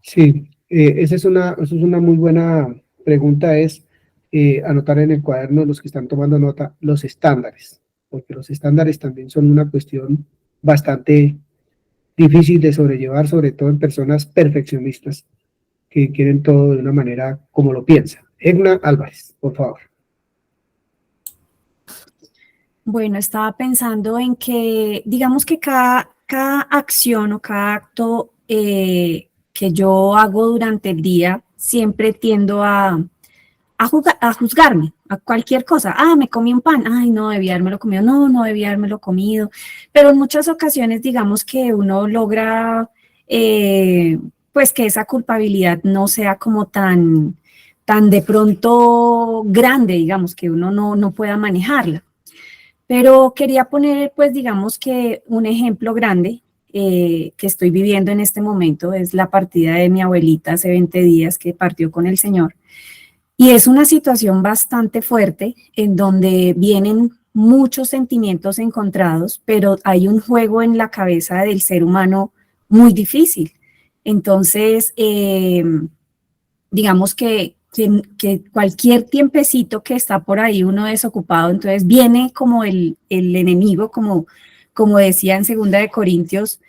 Sí, esa es una muy buena pregunta, es anotar en el cuaderno, los que están tomando nota, los estándares, porque los estándares también son una cuestión bastante difícil de sobrellevar, sobre todo en personas perfeccionistas que quieren todo de una manera como lo piensa. Edna Álvarez, por favor. Bueno, estaba pensando en que, digamos que cada acción o cada acto que yo hago durante el día, siempre tiendo a juzgarme, a cualquier cosa. Ah, me comí un pan. Ay, no, debía habérmelo comido. No debía habérmelo comido. Pero en muchas ocasiones, digamos que uno logra, pues que esa culpabilidad no sea como tan de pronto grande, digamos, que uno no pueda manejarla. Pero quería poner, pues, digamos que un ejemplo grande que estoy viviendo en este momento es la partida de mi abuelita hace 20 días que partió con el Señor. Y es una situación bastante fuerte en donde vienen muchos sentimientos encontrados, pero hay un juego en la cabeza del ser humano muy difícil. Entonces, digamos que cualquier tiempecito que está por ahí uno desocupado, entonces viene como el enemigo, como decía en 2 de Corintios,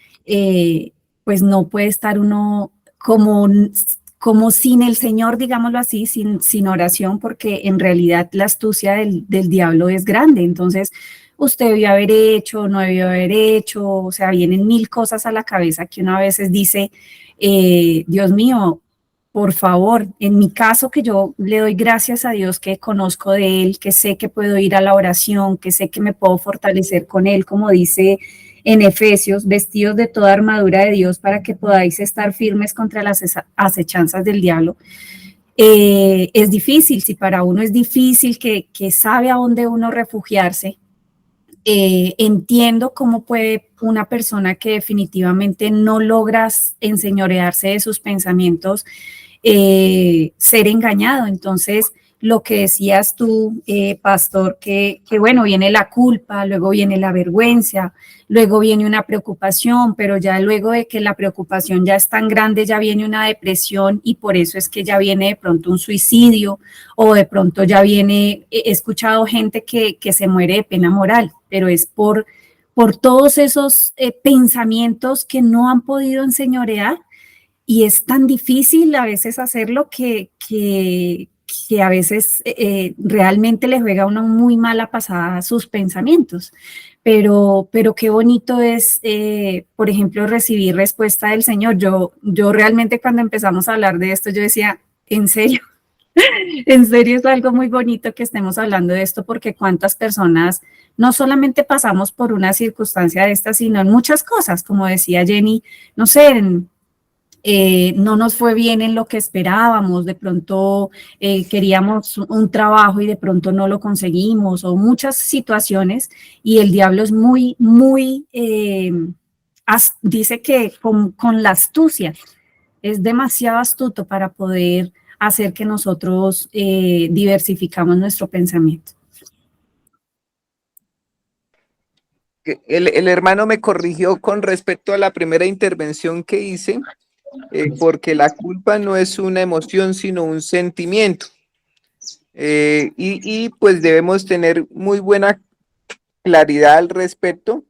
pues no puede estar uno como sin el Señor, digámoslo así, sin oración, porque en realidad la astucia del diablo es grande. Entonces, usted debió haber hecho, no debió haber hecho, o sea, vienen 1000 cosas a la cabeza que uno a veces dice, Dios mío, por favor, en mi caso que yo le doy gracias a Dios que conozco de Él, que sé que puedo ir a la oración, que sé que me puedo fortalecer con Él, como dice en Efesios, vestidos de toda armadura de Dios para que podáis estar firmes contra las acechanzas del diablo. Es difícil, si para uno es difícil, que sabe a dónde uno refugiarse, entiendo cómo puede una persona que definitivamente no logra enseñorearse de sus pensamientos ser engañado. Entonces, lo que decías tú, pastor, que bueno, viene la culpa, luego viene la vergüenza, luego viene una preocupación, pero ya luego de que la preocupación ya es tan grande, ya viene una depresión y por eso es que ya viene de pronto un suicidio o de pronto ya viene, he escuchado gente que se muere de pena moral, pero es por todos esos pensamientos que no han podido enseñorear. Y es tan difícil a veces hacerlo que a veces realmente le juega una muy mala pasada a sus pensamientos. Pero qué bonito es, por ejemplo, recibir respuesta del Señor. Yo realmente cuando empezamos a hablar de esto, yo decía, ¿en serio? En serio es algo muy bonito que estemos hablando de esto porque cuántas personas no solamente pasamos por una circunstancia de esta, sino en muchas cosas, como decía Jenny, no sé, no nos fue bien en lo que esperábamos, de pronto queríamos un trabajo y de pronto no lo conseguimos, o muchas situaciones, y el diablo es muy, muy, dice que con la astucia, es demasiado astuto para poder hacer que nosotros diversificamos nuestro pensamiento. El hermano me corrigió con respecto a la primera intervención que hice, porque la culpa no es una emoción, sino un sentimiento. Y pues debemos tener muy buena claridad al respecto,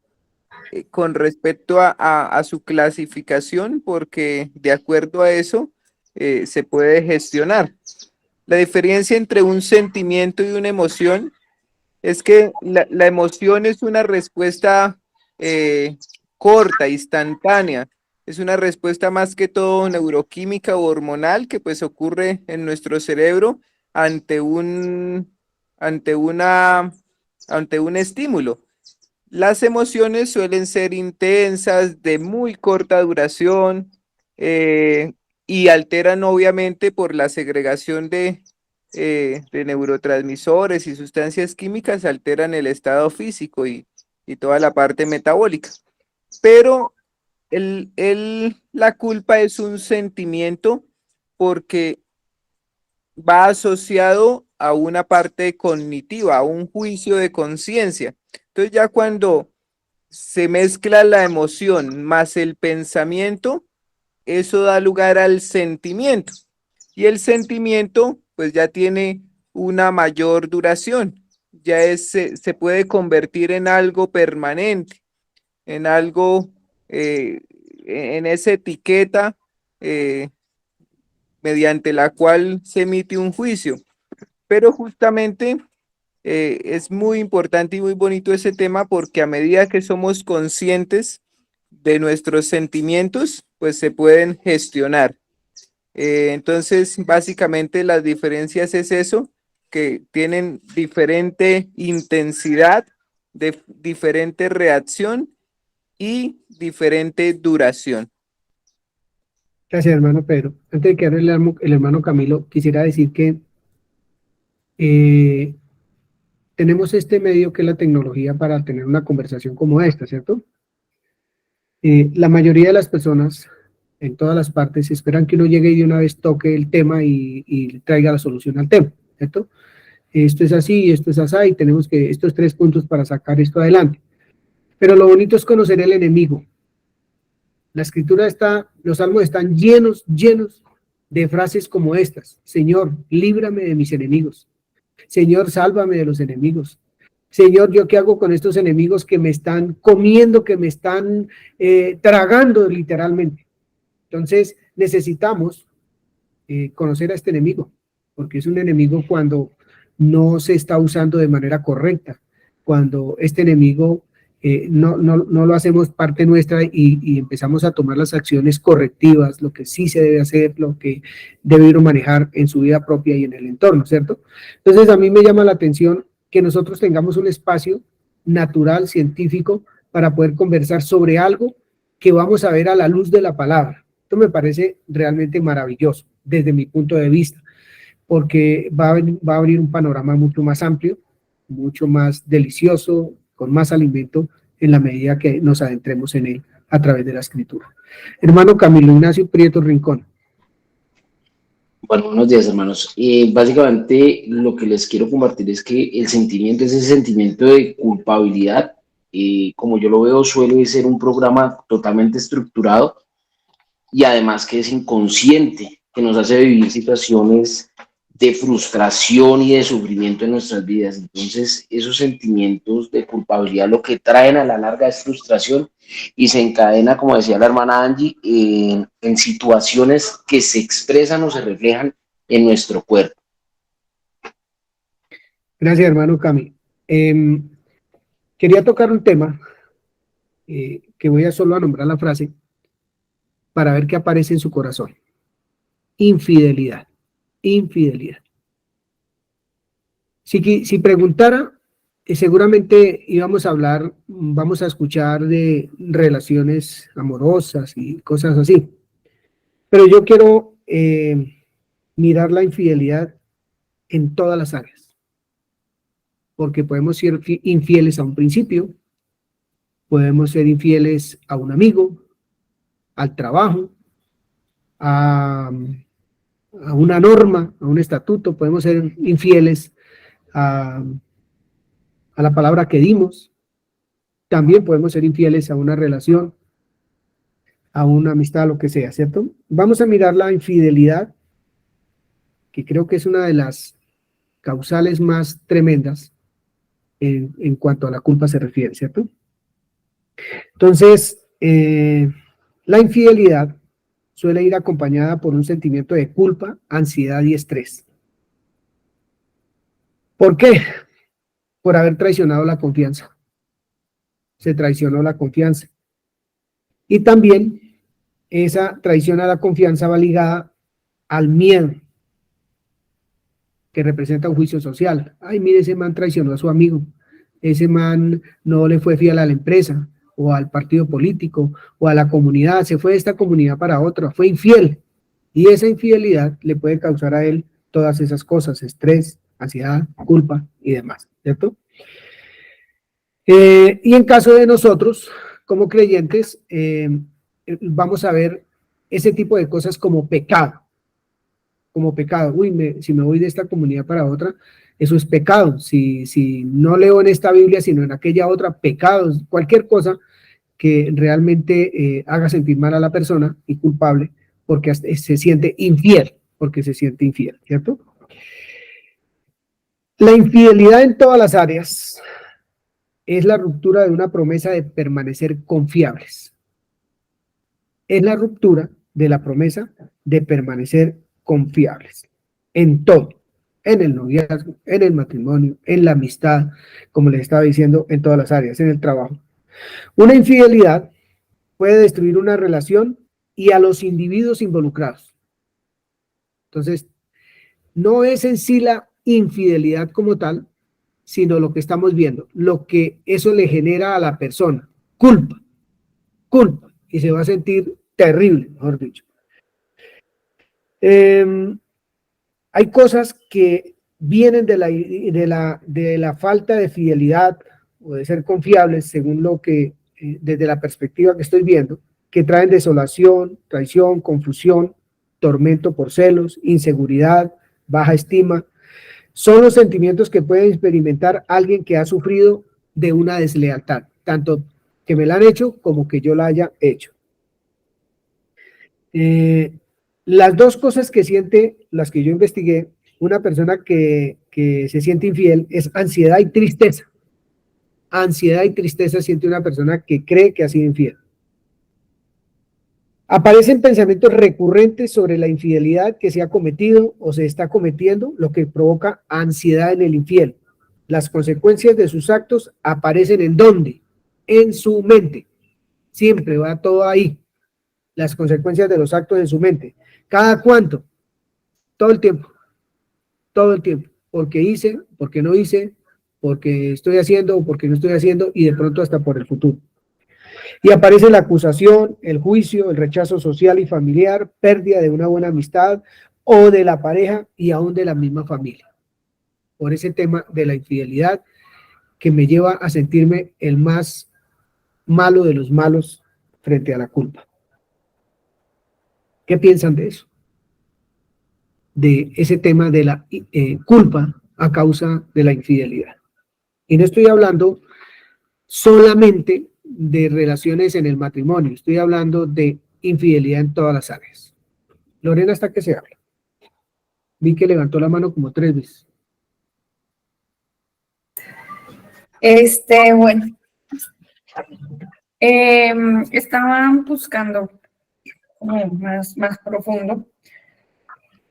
con respecto a su clasificación, porque de acuerdo a eso se puede gestionar. La diferencia entre un sentimiento y una emoción es que la emoción es una respuesta corta, instantánea. Es una respuesta más que todo neuroquímica o hormonal que pues ocurre en nuestro cerebro ante un estímulo. Las emociones suelen ser intensas, de muy corta duración, y alteran obviamente por la segregación de neurotransmisores y sustancias químicas, alteran el estado físico y toda la parte metabólica. Pero la culpa es un sentimiento porque va asociado a una parte cognitiva, a un juicio de conciencia. Entonces ya cuando se mezcla la emoción más el pensamiento, eso da lugar al sentimiento. Y el sentimiento pues ya tiene una mayor duración, ya se puede convertir en algo permanente, en algo, en esa etiqueta mediante la cual se emite un juicio. Pero justamente es muy importante y muy bonito ese tema porque a medida que somos conscientes de nuestros sentimientos, pues se pueden gestionar. Entonces, básicamente las diferencias es eso, que tienen diferente intensidad, diferente reacción y diferente duración. Gracias, hermano Pedro. Antes de que hable el hermano Camilo, quisiera decir que tenemos este medio que es la tecnología para tener una conversación como esta, ¿cierto? La mayoría de las personas en todas las partes esperan que uno llegue y de una vez toque el tema y traiga la solución al tema, ¿cierto? Esto es así, esto es así, y tenemos que estos 3 puntos para sacar esto adelante. Pero lo bonito es conocer el enemigo. La escritura los salmos están llenos de frases como estas: Señor, líbrame de mis enemigos. Señor, sálvame de los enemigos. Señor, ¿yo qué hago con estos enemigos que me están comiendo, que me están tragando literalmente? Entonces necesitamos conocer a este enemigo, porque es un enemigo cuando no se está usando de manera correcta, cuando este enemigo no lo hacemos parte nuestra y empezamos a tomar las acciones correctivas, lo que sí se debe hacer, lo que debe uno manejar en su vida propia y en el entorno, ¿cierto? Entonces a mí me llama la atención que nosotros tengamos un espacio natural, científico, para poder conversar sobre algo que vamos a ver a la luz de la palabra. Esto me parece realmente maravilloso desde mi punto de vista, porque va a abrir un panorama mucho más amplio, mucho más delicioso, con más alimento en la medida que nos adentremos en él a través de la escritura. Hermano Camilo Ignacio Prieto Rincón. Bueno, buenos días, hermanos. Básicamente lo que les quiero compartir es que el sentimiento, ese sentimiento de culpabilidad, como yo lo veo, suele ser un programa totalmente estructurado y además que es inconsciente, que nos hace vivir situaciones de frustración y de sufrimiento en nuestras vidas. Entonces, esos sentimientos de culpabilidad lo que traen a la larga es frustración y se encadena, como decía la hermana Angie, en situaciones que se expresan o se reflejan en nuestro cuerpo. Gracias, hermano Cami. Quería tocar un tema que voy a solo a nombrar la frase para ver qué aparece en su corazón. Infidelidad. Infidelidad. Si preguntara, seguramente íbamos a hablar, vamos a escuchar de relaciones amorosas y cosas así. Pero yo quiero mirar la infidelidad en todas las áreas. Porque podemos ser infieles a un principio, podemos ser infieles a un amigo, al trabajo, a una norma, a un estatuto, podemos ser infieles a la palabra que dimos, también podemos ser infieles a una relación, a una amistad, lo que sea, ¿cierto? Vamos a mirar la infidelidad, que creo que es una de las causales más tremendas en cuanto a la culpa se refiere, ¿cierto? Entonces, la infidelidad suele ir acompañada por un sentimiento de culpa, ansiedad y estrés. ¿Por qué? Por haber traicionado la confianza. Se traicionó la confianza. Y también esa traición a la confianza va ligada al miedo, que representa un juicio social. Ay, mire, ese man traicionó a su amigo. Ese man no le fue fiel a la empresa, o al partido político, o a la comunidad. Se fue de esta comunidad para otra. Fue infiel. Y esa infidelidad le puede causar a él todas esas cosas, estrés, ansiedad, culpa y demás, ¿cierto? Y en caso de nosotros, como creyentes, vamos a ver ese tipo de cosas como pecado. Como pecado. Uy, si me voy de esta comunidad para otra, eso es pecado. Si no leo en esta Biblia, sino en aquella otra, pecado. Cualquier cosa que realmente haga sentir mal a la persona y culpable, porque se siente infiel, ¿cierto? La infidelidad en todas las áreas es la ruptura de una promesa de permanecer confiables. Es la ruptura de la promesa de permanecer confiables en todo, en el noviazgo, en el matrimonio, en la amistad, como les estaba diciendo, en todas las áreas, en el trabajo. Una infidelidad puede destruir una relación y a los individuos involucrados. Entonces, no es en sí la infidelidad como tal, sino lo que estamos viendo, lo que eso le genera a la persona, culpa, y se va a sentir terrible, mejor dicho. Hay cosas que vienen de la falta de fidelidad o de ser confiables, según lo que, desde la perspectiva que estoy viendo, que traen desolación, traición, confusión, tormento por celos, inseguridad, baja estima. Son los sentimientos que puede experimentar alguien que ha sufrido de una deslealtad, tanto que me la han hecho como que yo la haya hecho. Las dos cosas que siente, las que yo investigué, una persona que se siente infiel es ansiedad y tristeza. Ansiedad y tristeza siente una persona que cree que ha sido infiel. Aparecen pensamientos recurrentes sobre la infidelidad que se ha cometido o se está cometiendo, lo que provoca ansiedad en el infiel. Las consecuencias de sus actos aparecen ¿en dónde? En su mente. Siempre va todo ahí. Las consecuencias de los actos en su mente. ¿Cada cuánto? Todo el tiempo. Todo el tiempo. Porque hice, porque no hice, porque estoy haciendo o porque no estoy haciendo, y de pronto hasta por el futuro. Y aparece la acusación, el juicio, el rechazo social y familiar, pérdida de una buena amistad o de la pareja y aún de la misma familia. Por ese tema de la infidelidad que me lleva a sentirme el más malo de los malos frente a la culpa. ¿Qué piensan de eso? de ese tema de la culpa a causa de la infidelidad. Y no estoy hablando solamente de relaciones en el matrimonio, estoy hablando de infidelidad en todas las áreas. Lorena, ¿hasta que se habla? Vi que levantó la mano como 3 veces. Bueno, estaba buscando como más profundo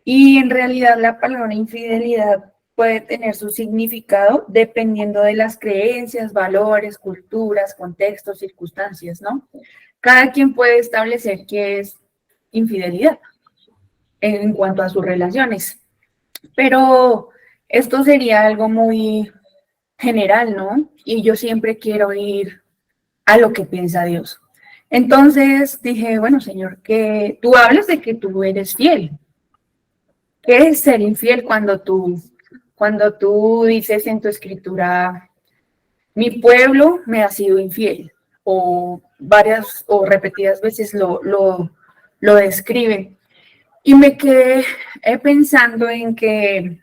y en realidad la palabra infidelidad puede tener su significado dependiendo de las creencias, valores, culturas, contextos, circunstancias, ¿no? Cada quien puede establecer qué es infidelidad en cuanto a sus relaciones, pero esto sería algo muy general, ¿no? Y yo siempre quiero ir a lo que piensa Dios. Entonces dije, bueno, Señor, que tú hablas de que tú eres fiel. ¿Qué es ser infiel cuando tú dices en tu escritura, mi pueblo me ha sido infiel? O varias o repetidas veces lo describe. Y me quedé pensando en que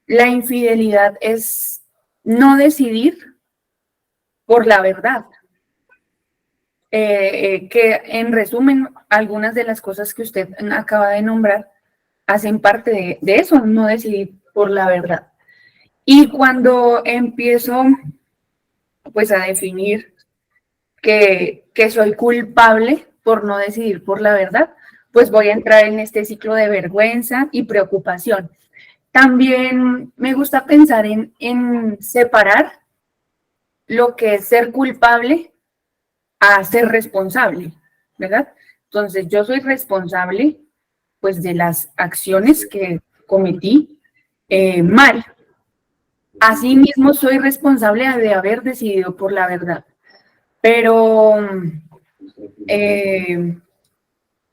la infidelidad es no decidir por la verdad. Que en resumen, algunas de las cosas que usted acaba de nombrar hacen parte de eso, no decidir por la verdad. Y cuando empiezo pues a definir que soy culpable por no decidir por la verdad, pues voy a entrar en este ciclo de vergüenza y preocupación. También me gusta pensar en separar lo que es ser culpable a ser responsable, ¿verdad? Entonces, yo soy responsable, pues, de las acciones que cometí mal. Asimismo, soy responsable de haber decidido por la verdad. Pero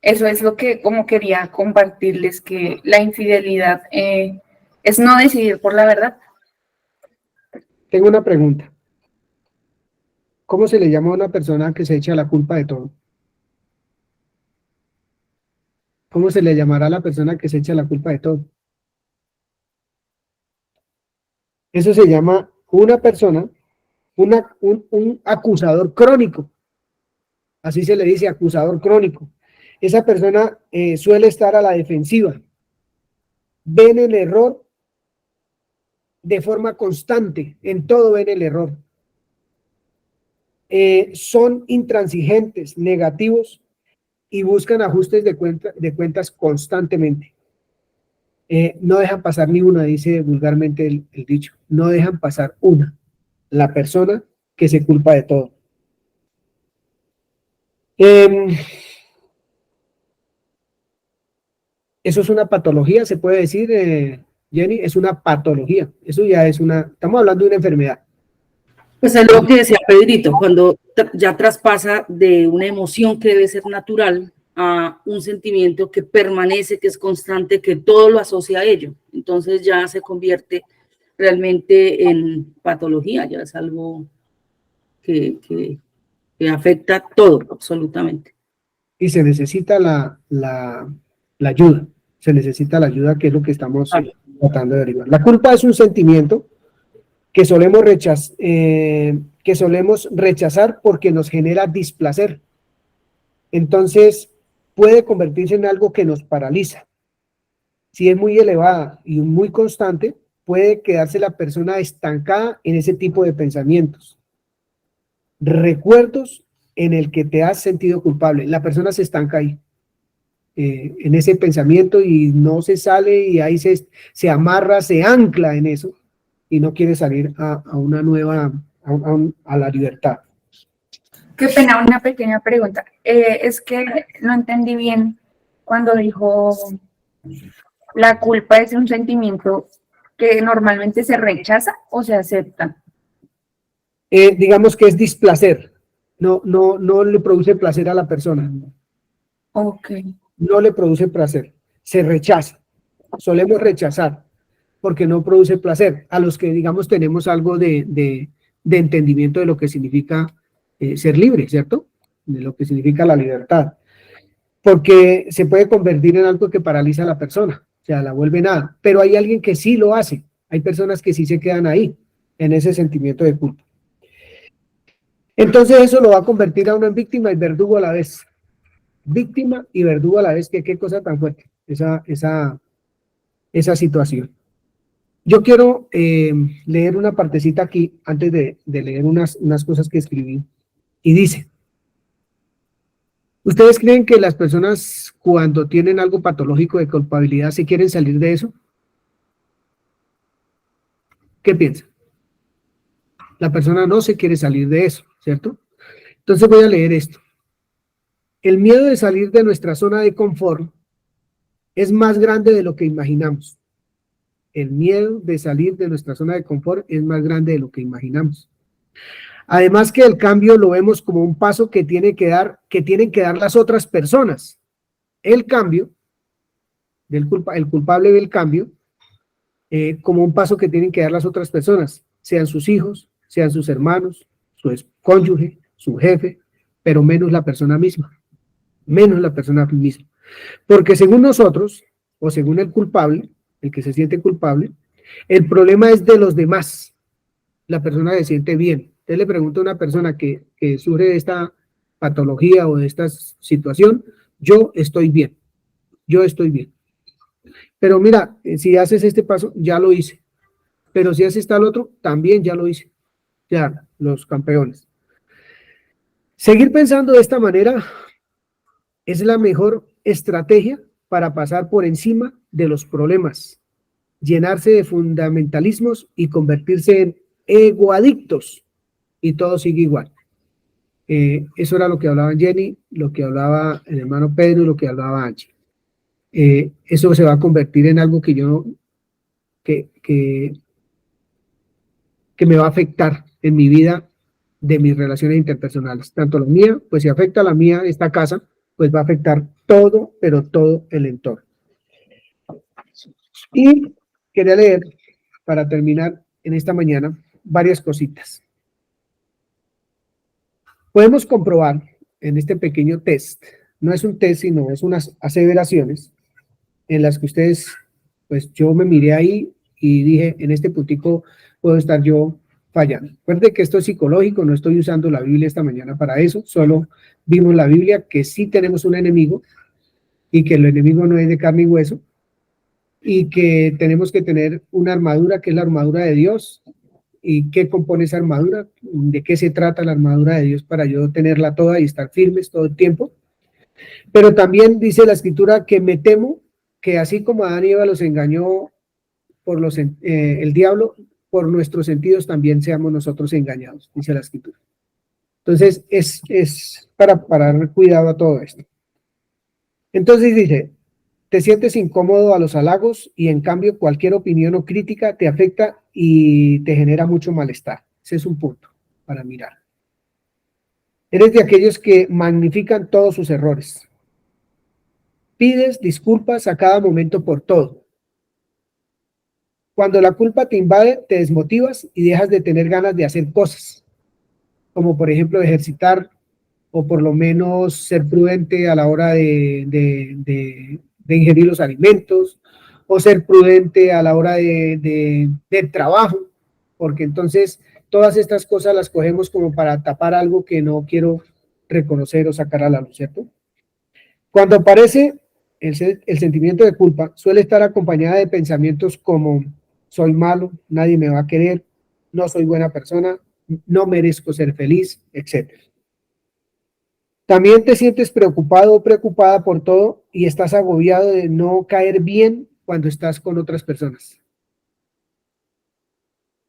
eso es lo que como quería compartirles, que la infidelidad es no decidir por la verdad. Tengo una pregunta. ¿Cómo se le llama a una persona que se echa la culpa de todo? ¿Cómo se le llamará a la persona que se echa la culpa de todo? Eso se llama una persona, un acusador crónico. Así se le dice, acusador crónico. Esa persona suele estar a la defensiva. Ven el error de forma constante, en todo ven el error. Son intransigentes, negativos y buscan ajustes de cuentas constantemente. No dejan pasar ni una, dice vulgarmente el dicho. No dejan pasar una. La persona que se culpa de todo. Eso es una patología, se puede decir, Jenny, es una patología. Eso ya es estamos hablando de una enfermedad. Pues es lo que decía Pedrito, cuando ya traspasa de una emoción que debe ser natural a un sentimiento que permanece, que es constante, que todo lo asocia a ello. Entonces ya se convierte realmente en patología, ya es algo que afecta todo, absolutamente. Y se necesita la ayuda, se necesita la ayuda, que es lo que estamos tratando de derivar. La culpa es un sentimiento que solemos rechazar porque nos genera displacer. Entonces, puede convertirse en algo que nos paraliza. Si es muy elevada y muy constante, puede quedarse la persona estancada en ese tipo de pensamientos. Recuerdos en el que te has sentido culpable. La persona se estanca ahí, en ese pensamiento, y no se sale, y ahí se amarra, se ancla en eso, y no quiere salir a una nueva, a la libertad. Qué pena, una pequeña pregunta. Es que no entendí bien cuando dijo la culpa es un sentimiento que normalmente se rechaza o se acepta. Digamos que es displacer, no le produce placer a la persona. Ok. No le produce placer, se rechaza. Solemos rechazar porque no produce placer. A los que, digamos, tenemos algo de entendimiento de lo que significa ser libre, ¿cierto? De lo que significa la libertad. Porque se puede convertir en algo que paraliza a la persona. sea, la vuelve nada. Pero hay alguien que sí lo hace. Hay personas que sí se quedan ahí, en ese sentimiento de culpa. Entonces eso lo va a convertir a uno en víctima y verdugo a la vez. Víctima y verdugo a la vez, que qué cosa tan fuerte, esa situación. Yo quiero leer una partecita aquí, antes de leer unas cosas que escribí, y dice: ¿ustedes creen que las personas cuando tienen algo patológico de culpabilidad se quieren salir de eso? ¿Qué piensan? La persona no se quiere salir de eso, ¿cierto? Entonces voy a leer esto. El miedo de salir de nuestra zona de confort es más grande de lo que imaginamos. El miedo de salir de nuestra zona de confort es más grande de lo que imaginamos. Además que el cambio lo vemos como un paso que tienen que dar las otras personas. El cambio, el culpable ve el cambio como un paso que tienen que dar las otras personas, sean sus hijos, sean sus hermanos, su cónyuge, su jefe, pero menos la persona misma. Menos la persona misma. Porque según nosotros, o según el culpable, el que se siente culpable, el problema es de los demás. La persona se siente bien. Usted le pregunta a una persona que sufre de esta patología o de esta situación: yo estoy bien, yo estoy bien. Pero mira, si haces este paso, ya lo hice. Pero si haces tal otro, también ya lo hice. Ya, los campeones. Seguir pensando de esta manera es la mejor estrategia para pasar por encima de los problemas, llenarse de fundamentalismos y convertirse en egoadictos, y todo sigue igual. Eso era lo que hablaba Jenny, lo que hablaba el hermano Pedro y lo que hablaba Angie. Eso se va a convertir en algo que me va a afectar en mi vida, de mis relaciones interpersonales. Tanto la mía, pues si afecta a la mía, esta casa, pues va a afectar todo, pero todo el entorno. Y quería leer, para terminar en esta mañana, varias cositas. Podemos comprobar en este pequeño test, no es un test, sino es unas aseveraciones en las que ustedes, pues yo me miré ahí y dije: en este puntico puedo estar yo fallando. Recuerde que esto es psicológico, no estoy usando la Biblia esta mañana para eso, solo vimos la Biblia que sí tenemos un enemigo y que el enemigo no es de carne y hueso, y que tenemos que tener una armadura que es la armadura de Dios. ¿Y qué compone esa armadura? ¿De qué se trata la armadura de Dios para yo tenerla toda y estar firmes todo el tiempo? Pero también dice la Escritura que me temo que así como Adán y Eva los engañó por el diablo, por nuestros sentidos también seamos nosotros engañados, dice la Escritura. Entonces es para dar cuidado a todo esto. Entonces dice: te sientes incómodo a los halagos y en cambio cualquier opinión o crítica te afecta y te genera mucho malestar. Ese es un punto para mirar. Eres de aquellos que magnifican todos sus errores. Pides disculpas a cada momento por todo. Cuando la culpa te invade, te desmotivas y dejas de tener ganas de hacer cosas, como por ejemplo ejercitar, o por lo menos ser prudente a la hora de ingerir los alimentos, o ser prudente a la hora del trabajo, porque entonces todas estas cosas las cogemos como para tapar algo que no quiero reconocer o sacar a la luz, ¿cierto? Cuando aparece el sentimiento de culpa, suele estar acompañada de pensamientos como: soy malo, nadie me va a querer, no soy buena persona, no merezco ser feliz, etc. También te sientes preocupado o preocupada por todo y estás agobiado de no caer bien cuando estás con otras personas.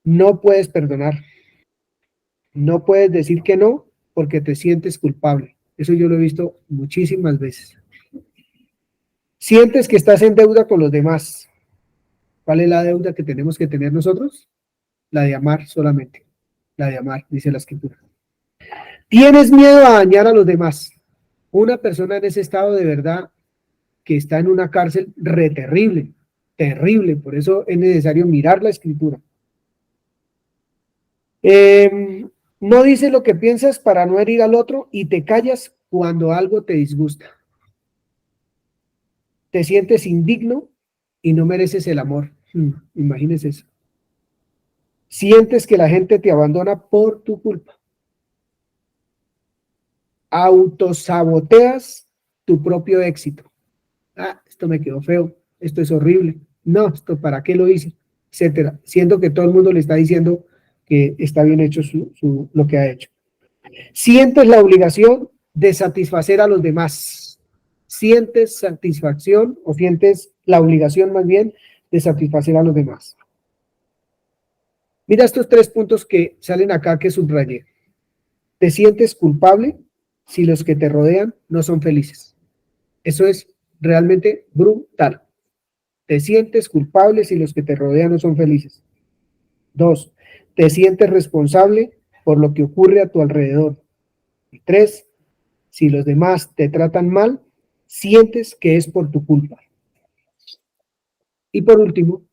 No puedes perdonar. No puedes decir que no porque te sientes culpable. Eso yo lo he visto muchísimas veces. Sientes que estás en deuda con los demás. ¿Cuál es la deuda que tenemos que tener nosotros? La de amar solamente. La de amar, dice la Escritura. Tienes miedo a dañar a los demás. Una persona en ese estado de verdad que está en una cárcel terrible, terrible. Por eso es necesario mirar la Escritura. No dices lo que piensas para no herir al otro y te callas cuando algo te disgusta. Te sientes indigno y no mereces el amor. Imagínese eso. Sientes que la gente te abandona por tu culpa. Autosaboteas tu propio éxito. Esto me quedó feo, esto es horrible. No, esto ¿para qué lo hice? Etcétera. Siendo que todo el mundo le está diciendo que está bien hecho lo que ha hecho. Sientes la obligación de satisfacer a los demás. Sientes satisfacción o sientes la obligación más bien de satisfacer a los demás. Mira estos 3 puntos que salen acá que subrayé. Te sientes culpable si los que te rodean no son felices. Eso es realmente brutal. Te sientes culpable si los que te rodean no son felices. 2, te sientes responsable por lo que ocurre a tu alrededor. Y 3, si los demás te tratan mal, sientes que es por tu culpa. Y por último,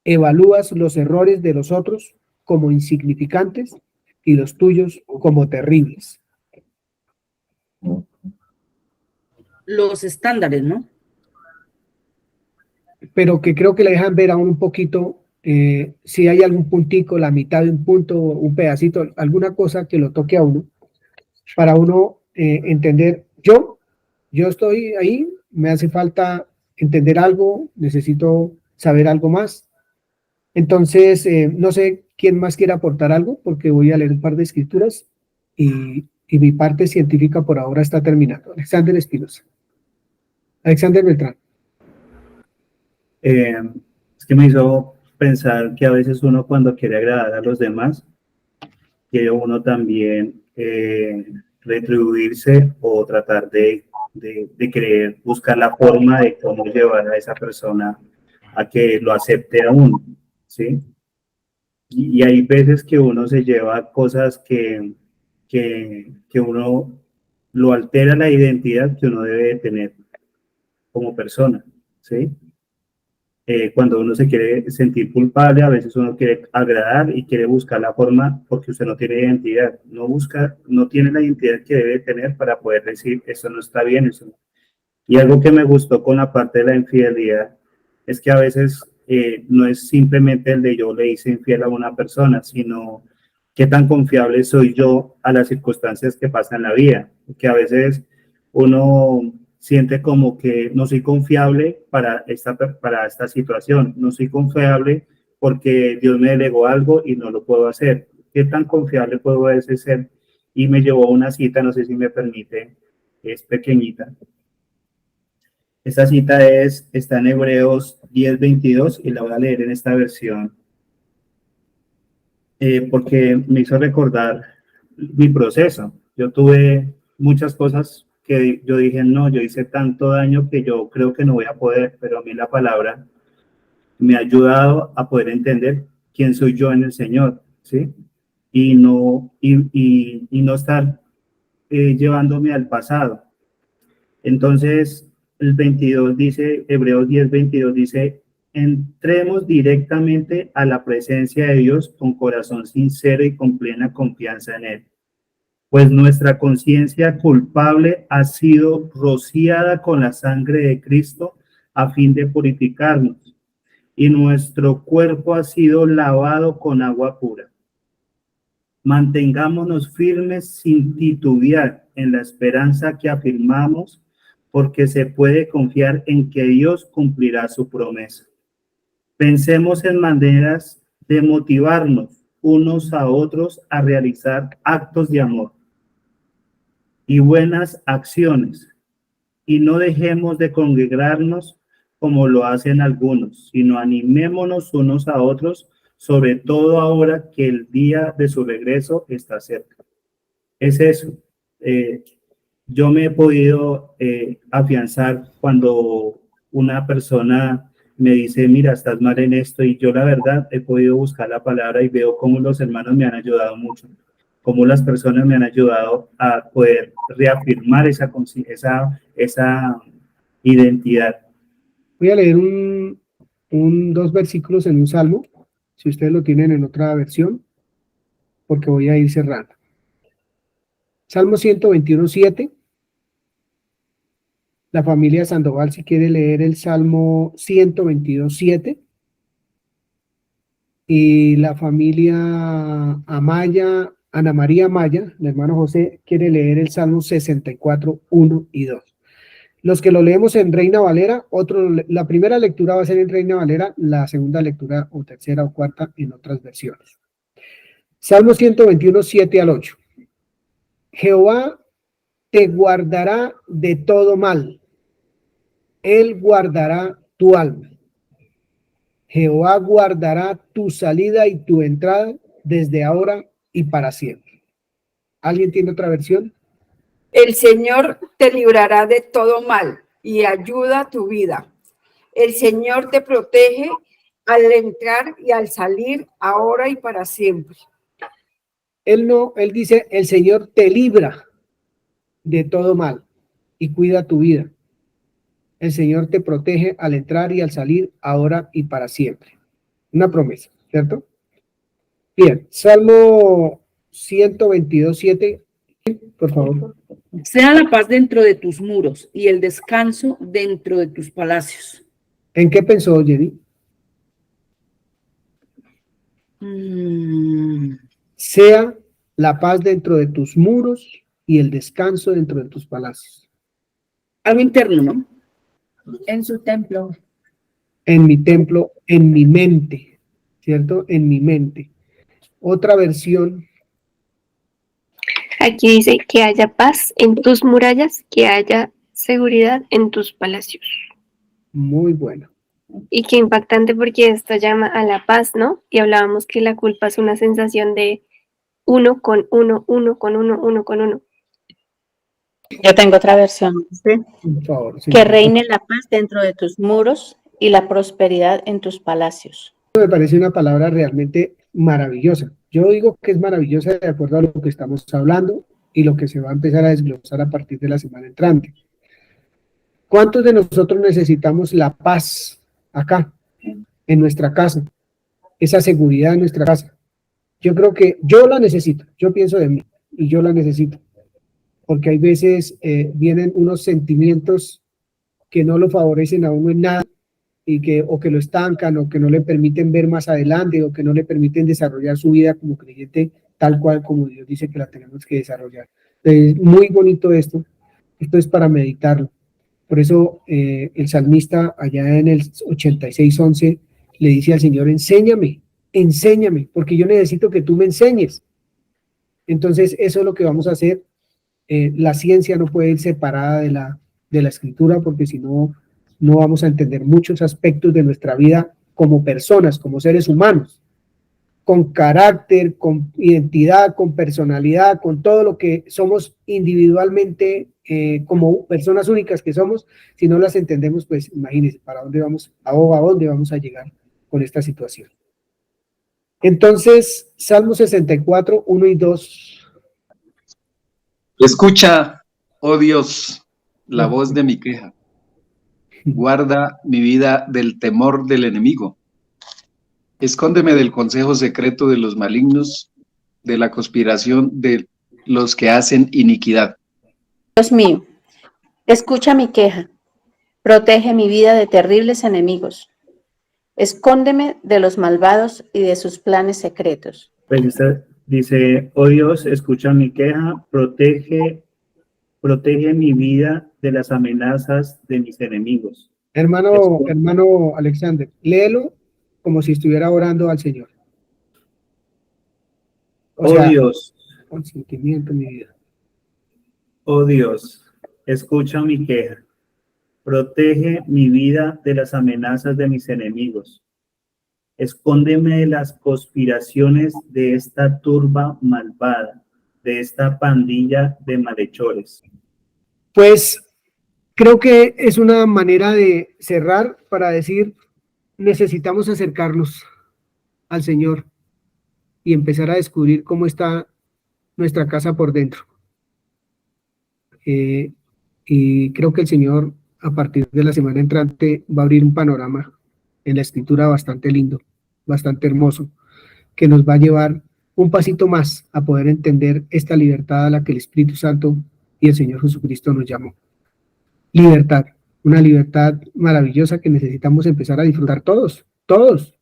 evalúas los errores de los otros como insignificantes y los tuyos como terribles. Los estándares, ¿no? Pero que creo que le dejan ver aún un poquito si hay algún puntico, la mitad de un punto, un pedacito, alguna cosa que lo toque a uno, para uno entender, yo estoy ahí, me hace falta entender algo, necesito saber algo más. Entonces, no sé quién más quiere aportar algo, porque voy a leer un par de escrituras y mi parte científica por ahora está terminando. Alexander Espinosa. Alexander Beltrán. Es que me hizo pensar que a veces uno cuando quiere agradar a los demás, quiere uno también retribuirse o tratar de querer buscar la forma de cómo llevar a esa persona a que lo acepte a uno, ¿sí? Y hay veces que uno se lleva cosas que uno lo altera la identidad que uno debe de tener como persona, ¿sí? Cuando uno se quiere sentir culpable, a veces uno quiere agradar y quiere buscar la forma porque usted no tiene identidad, no tiene la identidad que debe tener para poder decir eso no está bien, eso no. Y algo que me gustó con la parte de la infidelidad es que a veces no es simplemente el de yo le hice infiel a una persona, sino qué tan confiable soy yo a las circunstancias que pasan en la vida, que a veces uno siente como que no soy confiable para esta situación, no soy confiable porque Dios me delegó algo y no lo puedo hacer. ¿Qué tan confiable puedo a veces ser? Y me llevó a una cita, no sé si me permite, es pequeñita. Esta cita está en Hebreos 10:22 y la voy a leer en esta versión porque me hizo recordar mi proceso. Yo tuve muchas cosas que yo dije, no, yo hice tanto daño que yo creo que no voy a poder, pero a mí la palabra me ha ayudado a poder entender quién soy yo en el Señor, ¿sí? Y no estar llevándome al pasado. Entonces, el 22 dice, Hebreos 10:22 dice, entremos directamente a la presencia de Dios con corazón sincero y con plena confianza en Él. Pues nuestra conciencia culpable ha sido rociada con la sangre de Cristo a fin de purificarnos, y nuestro cuerpo ha sido lavado con agua pura. Mantengámonos firmes sin titubear en la esperanza que afirmamos, porque se puede confiar en que Dios cumplirá su promesa. Pensemos en maneras de motivarnos unos a otros a realizar actos de amor y buenas acciones, y no dejemos de congregarnos como lo hacen algunos, sino animémonos unos a otros, sobre todo ahora que el día de su regreso está cerca. Es eso. Yo me he podido afianzar cuando una persona me dice, mira, estás mal en esto, y yo la verdad he podido buscar la palabra y veo cómo los hermanos me han ayudado mucho, cómo las personas me han ayudado a poder reafirmar esa identidad. Voy a leer 2 versículos en un salmo, si ustedes lo tienen en otra versión, porque voy a ir cerrando. Salmo 121:7. La familia Sandoval, si quiere leer el Salmo 122:7. Y la familia Amaya, Ana María Amaya, el hermano José, quiere leer el Salmo 64:1 y 2. Los que lo leemos en Reina Valera, la primera lectura va a ser en Reina Valera, la segunda lectura o tercera o cuarta en otras versiones. Salmo 121:7-8. Jehová te guardará de todo mal. Él guardará tu alma. Jehová guardará tu salida y tu entrada desde ahora y para siempre. ¿Alguien tiene otra versión? El Señor te librará de todo mal y ayuda tu vida. El Señor te protege al entrar y al salir, ahora y para siempre. Él dice, el Señor te libra de todo mal y cuida tu vida. El Señor te protege al entrar y al salir, ahora y para siempre. Una promesa, ¿cierto? Bien, Salmo 122:7, por favor. Sea la paz dentro de tus muros y el descanso dentro de tus palacios. ¿En qué pensó Jenny? Sea la paz dentro de tus muros y el descanso dentro de tus palacios. Algo interno, ¿no? En su templo. En mi templo, en mi mente, ¿cierto? En mi mente. Otra versión. Aquí dice que haya paz en tus murallas, que haya seguridad en tus palacios. Muy bueno. Y qué impactante porque esto llama a la paz, ¿no? Y hablábamos que la culpa es una sensación de uno con uno, uno con uno, uno con uno. Yo tengo otra versión. ¿Sí? Por favor. Sí. Que reine la paz dentro de tus muros y la prosperidad en tus palacios. Me parece una palabra realmente maravillosa. Yo digo que es maravillosa de acuerdo a lo que estamos hablando y lo que se va a empezar a desglosar a partir de la semana entrante. ¿Cuántos de nosotros necesitamos la paz acá, en nuestra casa? Esa seguridad en nuestra casa. Yo creo que yo la necesito, yo pienso de mí y yo la necesito. Porque hay veces vienen unos sentimientos que no lo favorecen a uno en nada y o que lo estancan o que no le permiten ver más adelante o que no le permiten desarrollar su vida como creyente tal cual como Dios dice que la tenemos que desarrollar. Es muy bonito esto es para meditarlo. Por eso el salmista allá en el 86:11 le dice al Señor, enséñame, porque yo necesito que tú me enseñes. Entonces eso es lo que vamos a hacer. La ciencia no puede ir separada de la escritura porque si no, no vamos a entender muchos aspectos de nuestra vida como personas, como seres humanos, con carácter, con identidad, con personalidad, con todo lo que somos individualmente como personas únicas que somos. Si no las entendemos, pues imagínense para dónde vamos, a dónde vamos a llegar con esta situación. Entonces, Salmo 64, 1 y 2. Escucha, oh Dios, la voz de mi queja. Guarda mi vida del temor del enemigo. Escóndeme del consejo secreto de los malignos, de la conspiración de los que hacen iniquidad. Dios mío, escucha mi queja. Protege mi vida de terribles enemigos. Escóndeme de los malvados y de sus planes secretos. Dice, oh Dios, escucha mi queja, protege mi vida de las amenazas de mis enemigos. Hermano Alexander, léelo como si estuviera orando al Señor. Dios, con sentimiento en mi vida. Oh Dios, escucha mi queja, protege mi vida de las amenazas de mis enemigos. Escóndeme de las conspiraciones de esta turba malvada, de esta pandilla de malhechores. Pues creo que es una manera de cerrar para decir, necesitamos acercarnos al Señor y empezar a descubrir cómo está nuestra casa por dentro. Y creo que el Señor, a partir de la semana entrante, va a abrir un panorama en la escritura bastante lindo, bastante hermoso, que nos va a llevar un pasito más a poder entender esta libertad a la que el Espíritu Santo y el Señor Jesucristo nos llamó. libertad, una libertad maravillosa que necesitamos empezar a disfrutar todos, todos.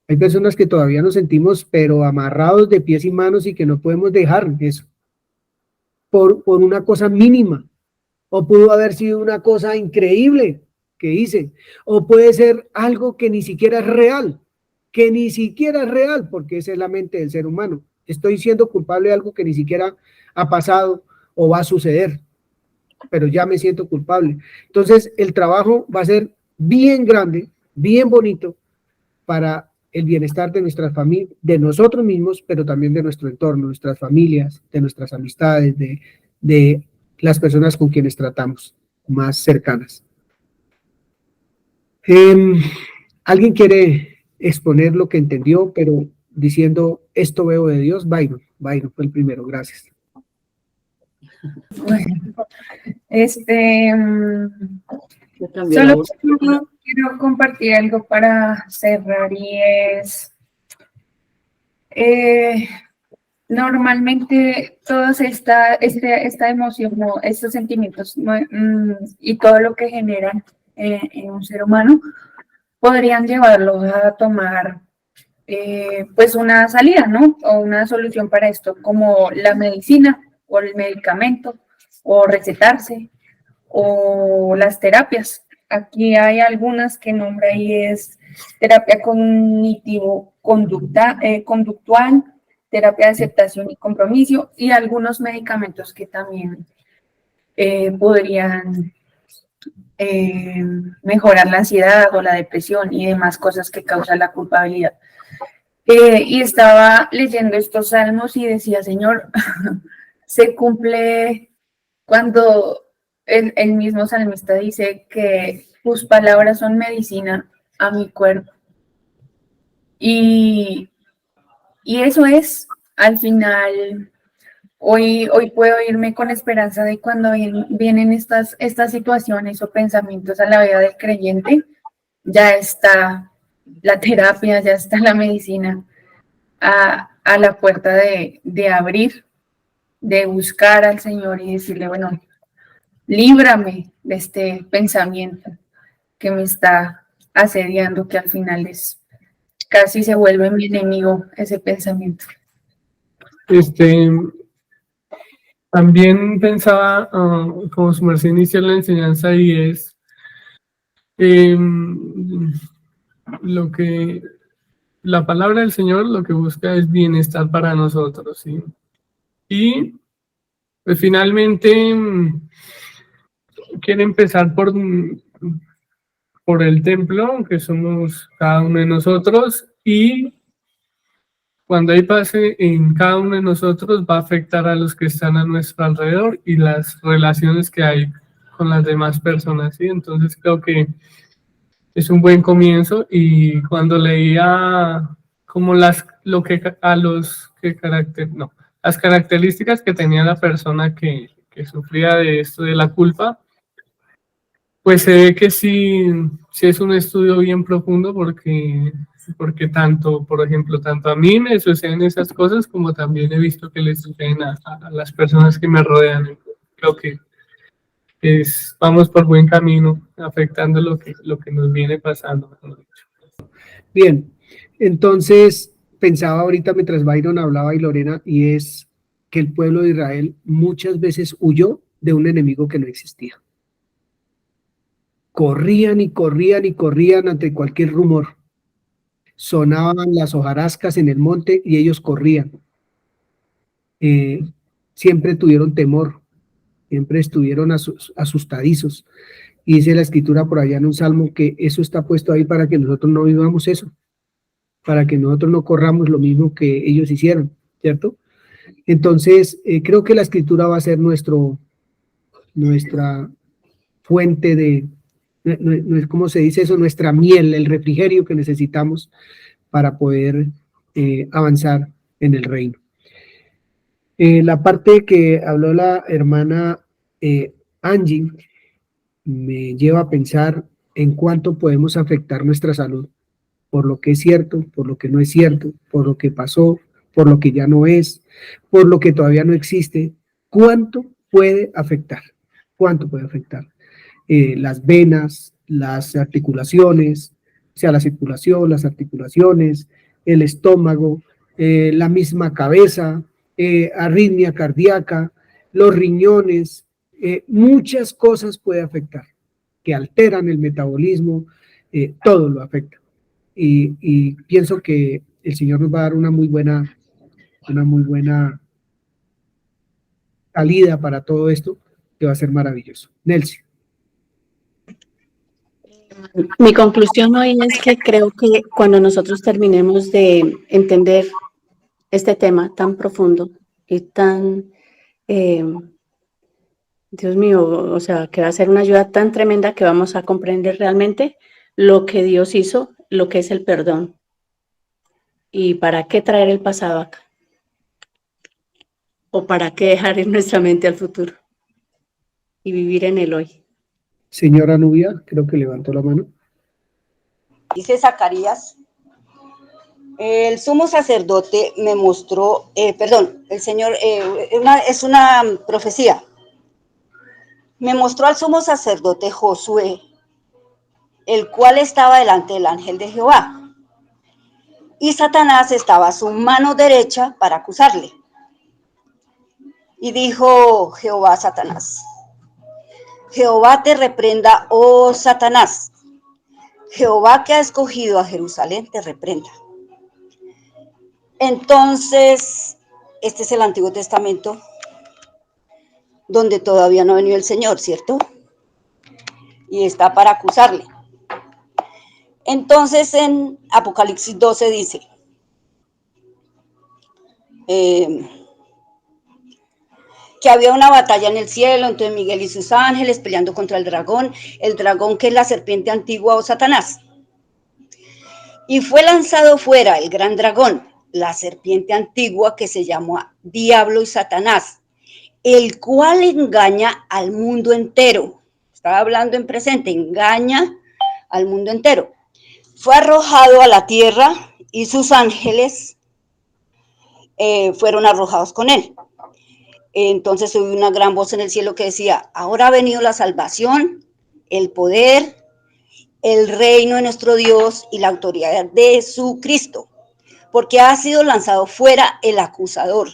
Hay personas que todavía nos sentimos pero amarrados de pies y manos y que no podemos dejar eso por una cosa mínima, o pudo haber sido una cosa increíble que hice, o puede ser algo que ni siquiera es real, porque esa es la mente del ser humano. Estoy siendo culpable de algo que ni siquiera ha pasado o va a suceder, pero ya me siento culpable. Entonces el trabajo va a ser bien grande, bien bonito para el bienestar de nuestras familias, de nosotros mismos, pero también de nuestro entorno, nuestras familias, de nuestras amistades, de las personas con quienes tratamos, más cercanas. ¿Alguien quiere exponer lo que entendió, pero diciendo esto veo de Dios? Byron fue el primero, gracias. Bueno, Solo solo quiero compartir algo para cerrar y es, normalmente toda esta emoción, estos sentimientos y todo lo que generan en un ser humano podrían llevarlos a tomar pues una salida, ¿no? O una solución para esto, como la medicina o el medicamento o recetarse o las terapias. Aquí hay algunas que nombra y es terapia cognitivo-conductual, terapia de aceptación y compromiso y algunos medicamentos que también podrían mejorar la ansiedad o la depresión y demás cosas que causan la culpabilidad. Y estaba leyendo estos salmos y decía, Señor, se cumple cuando el mismo salmista dice que tus palabras son medicina a mi cuerpo. Y eso es, al final, hoy puedo irme con esperanza de cuando vienen estas situaciones o pensamientos a la vida del creyente, ya está la terapia, ya está la medicina a la puerta de abrir, de buscar al Señor y decirle, bueno, líbrame de este pensamiento que me está asediando, que al final casi se vuelve mi enemigo ese pensamiento. También pensaba, como su merced inició la enseñanza, y es la palabra del Señor lo que busca es bienestar para nosotros, ¿sí? Y pues finalmente quiere empezar por el templo, que somos cada uno de nosotros, y cuando hay paz en cada uno de nosotros va a afectar a los que están a nuestro alrededor y las relaciones que hay con las demás personas, ¿sí? Entonces creo que es un buen comienzo, y cuando leía como las características que tenía la persona que sufría de esto de la culpa, pues se ve que sí es un estudio bien profundo, porque tanto, por ejemplo, tanto a mí me suceden esas cosas como también he visto que les suceden a las personas que me rodean. Creo que vamos por buen camino, afectando lo que nos viene pasando. Bien, entonces pensaba ahorita mientras Byron hablaba y Lorena, y es que el pueblo de Israel muchas veces huyó de un enemigo que no existía. Corrían y corrían y corrían ante cualquier rumor. Sonaban las hojarascas en el monte y ellos corrían. Siempre tuvieron temor, siempre estuvieron asustadizos. Y dice la escritura por allá en un salmo que eso está puesto ahí para que nosotros no vivamos eso, para que nosotros no corramos lo mismo que ellos hicieron, ¿cierto? Entonces, creo que la escritura va a ser nuestra fuente de, ¿cómo se dice eso? Nuestra miel, el refrigerio que necesitamos para poder avanzar en el reino. La parte que habló la hermana Angie me lleva a pensar en cuánto podemos afectar nuestra salud, por lo que es cierto, por lo que no es cierto, por lo que pasó, por lo que ya no es, por lo que todavía no existe. ¿Cuánto puede afectar? ¿Cuánto puede afectar? las venas, las articulaciones, o sea, la circulación, las articulaciones, el estómago, la misma cabeza, arritmia cardíaca, los riñones, muchas cosas puede afectar, que alteran el metabolismo, todo lo afecta. Y pienso que el Señor nos va a dar una muy buena salida para todo esto, que va a ser maravilloso. Nelson. Mi conclusión hoy es que creo que cuando nosotros terminemos de entender este tema tan profundo y tan, Dios mío, o sea, que va a ser una ayuda tan tremenda que vamos a comprender realmente lo que Dios hizo, lo que es el perdón y para qué traer el pasado acá o para qué dejar en nuestra mente al futuro y vivir en el hoy. Señora Nubia, creo que levantó la mano. Dice Zacarías, el sumo sacerdote me mostró, el Señor, es una profecía, me mostró al sumo sacerdote Josué, el cual estaba delante del ángel de Jehová, y Satanás estaba a su mano derecha para acusarle. Y dijo Jehová a Satanás, Jehová te reprenda, oh Satanás, Jehová que ha escogido a Jerusalén te reprenda. Entonces, este es el Antiguo Testamento, donde todavía no ha venido el Señor, ¿cierto? Y está para acusarle. Entonces, en Apocalipsis 12 dice, que había una batalla en el cielo entre Miguel y sus ángeles peleando contra el dragón que es la serpiente antigua o Satanás. Y fue lanzado fuera el gran dragón, la serpiente antigua que se llama Diablo y Satanás, el cual engaña al mundo entero. Estaba hablando en presente, engaña al mundo entero. Fue arrojado a la tierra y sus ángeles fueron arrojados con él. Entonces oí una gran voz en el cielo que decía, ahora ha venido la salvación, el poder, el reino de nuestro Dios y la autoridad de su Cristo, porque ha sido lanzado fuera el acusador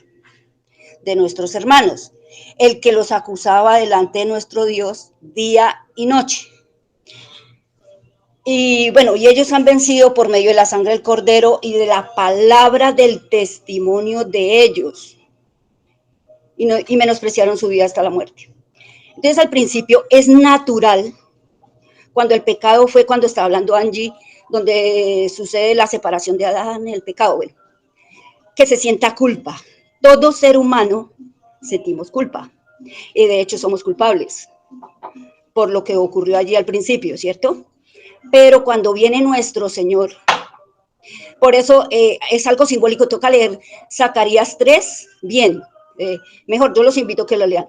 de nuestros hermanos, el que los acusaba delante de nuestro Dios día y noche. Y bueno, y ellos han vencido por medio de la sangre del Cordero y de la palabra del testimonio de ellos. Y menospreciaron su vida hasta la muerte. Entonces, al principio es natural, cuando el pecado fue, cuando estaba hablando Angie, donde sucede la separación de Adán, el pecado, bueno, que se sienta culpa. Todo ser humano sentimos culpa, y de hecho somos culpables por lo que ocurrió allí al principio, ¿cierto? Pero cuando viene nuestro Señor, por eso es algo simbólico, toca leer Zacarías 3, bien, mejor, yo los invito a que lo lean.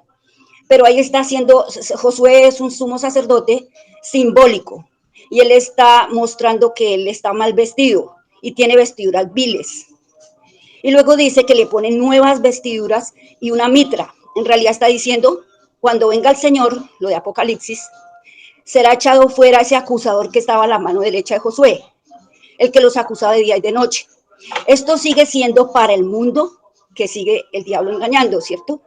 Pero ahí está haciendo, Josué es un sumo sacerdote simbólico, y él está mostrando que él está mal vestido, y tiene vestiduras viles. Y luego dice que le ponen nuevas vestiduras y una mitra. En realidad está diciendo, cuando venga el Señor, lo de Apocalipsis, será echado fuera ese acusador que estaba a la mano derecha de Josué, el que los acusaba de día y de noche. Esto sigue siendo para el mundo que sigue el diablo engañando, ¿cierto?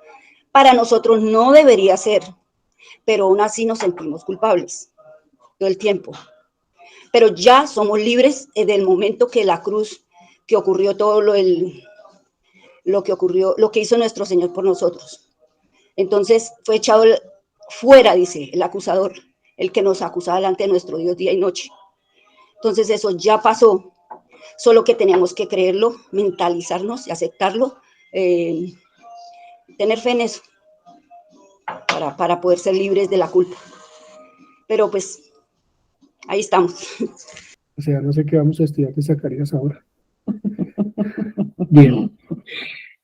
Para nosotros no debería ser, pero aún así nos sentimos culpables todo el tiempo. Pero ya somos libres del momento que la cruz, que ocurrió todo lo que hizo nuestro Señor por nosotros. Entonces fue echado fuera, dice el acusador, el que nos acusaba delante de nuestro Dios día y noche. Entonces eso ya pasó, solo que teníamos que creerlo, mentalizarnos y aceptarlo, tener fe en eso, para poder ser libres de la culpa. Pero pues, ahí estamos. O sea, no sé qué vamos a estudiar de Zacarías ahora. Bien.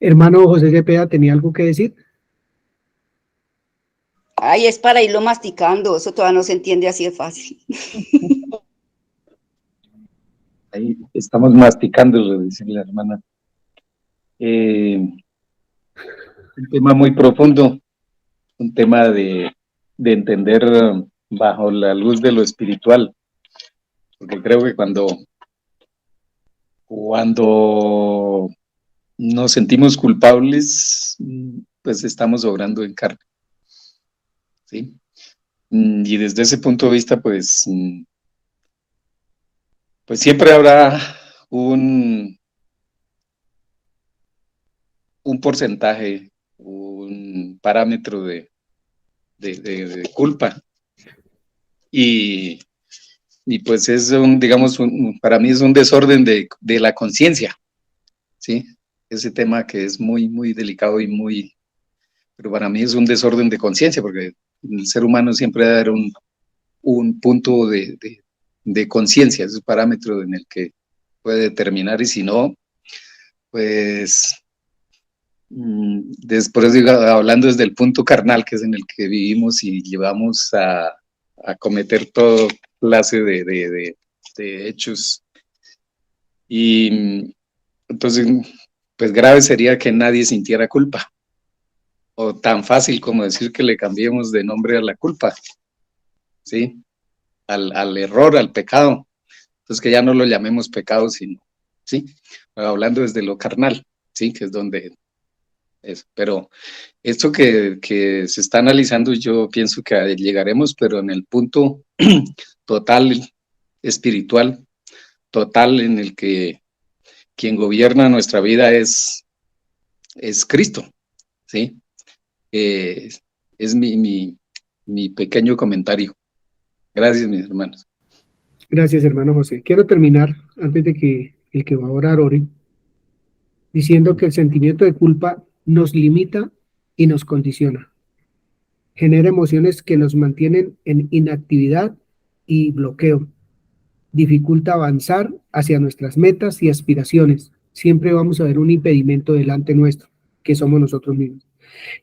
Hermano José Cepeda, ¿tenía algo que decir? Ay, es para irlo masticando, eso todavía no se entiende así de fácil. Ahí estamos masticando, dice la hermana. Un tema muy profundo, un tema de entender bajo la luz de lo espiritual, porque creo que cuando nos sentimos culpables, pues estamos obrando en carne, ¿sí? Y desde ese punto de vista, pues siempre habrá un porcentaje, un parámetro de culpa. Y pues es digamos, para mí es un desorden de la conciencia, ¿sí? Ese tema que es muy, muy delicado pero para mí es un desorden de conciencia, porque el ser humano siempre debe haber un punto de conciencia, es un parámetro en el que puede determinar, y si no, pues, por eso digo, hablando desde el punto carnal, que es en el que vivimos y llevamos a cometer toda clase de hechos. Y entonces, pues grave sería que nadie sintiera culpa, o tan fácil como decir que le cambiemos de nombre a la culpa, ¿sí? Al error, al pecado. Entonces que ya no lo llamemos pecado, sino, ¿sí? Hablando desde lo carnal, ¿sí? Que es donde es. Pero esto que se está analizando, yo pienso que llegaremos, pero en el punto total, espiritual, total, en el que quien gobierna nuestra vida es Cristo, ¿sí? Es mi pequeño comentario. Gracias, mis hermanos. Gracias, hermano José. Quiero terminar, antes de que el que va a orar ore, diciendo que el sentimiento de culpa nos limita y nos condiciona. Genera emociones que nos mantienen en inactividad y bloqueo. Dificulta avanzar hacia nuestras metas y aspiraciones. Siempre vamos a ver un impedimento delante nuestro, que somos nosotros mismos.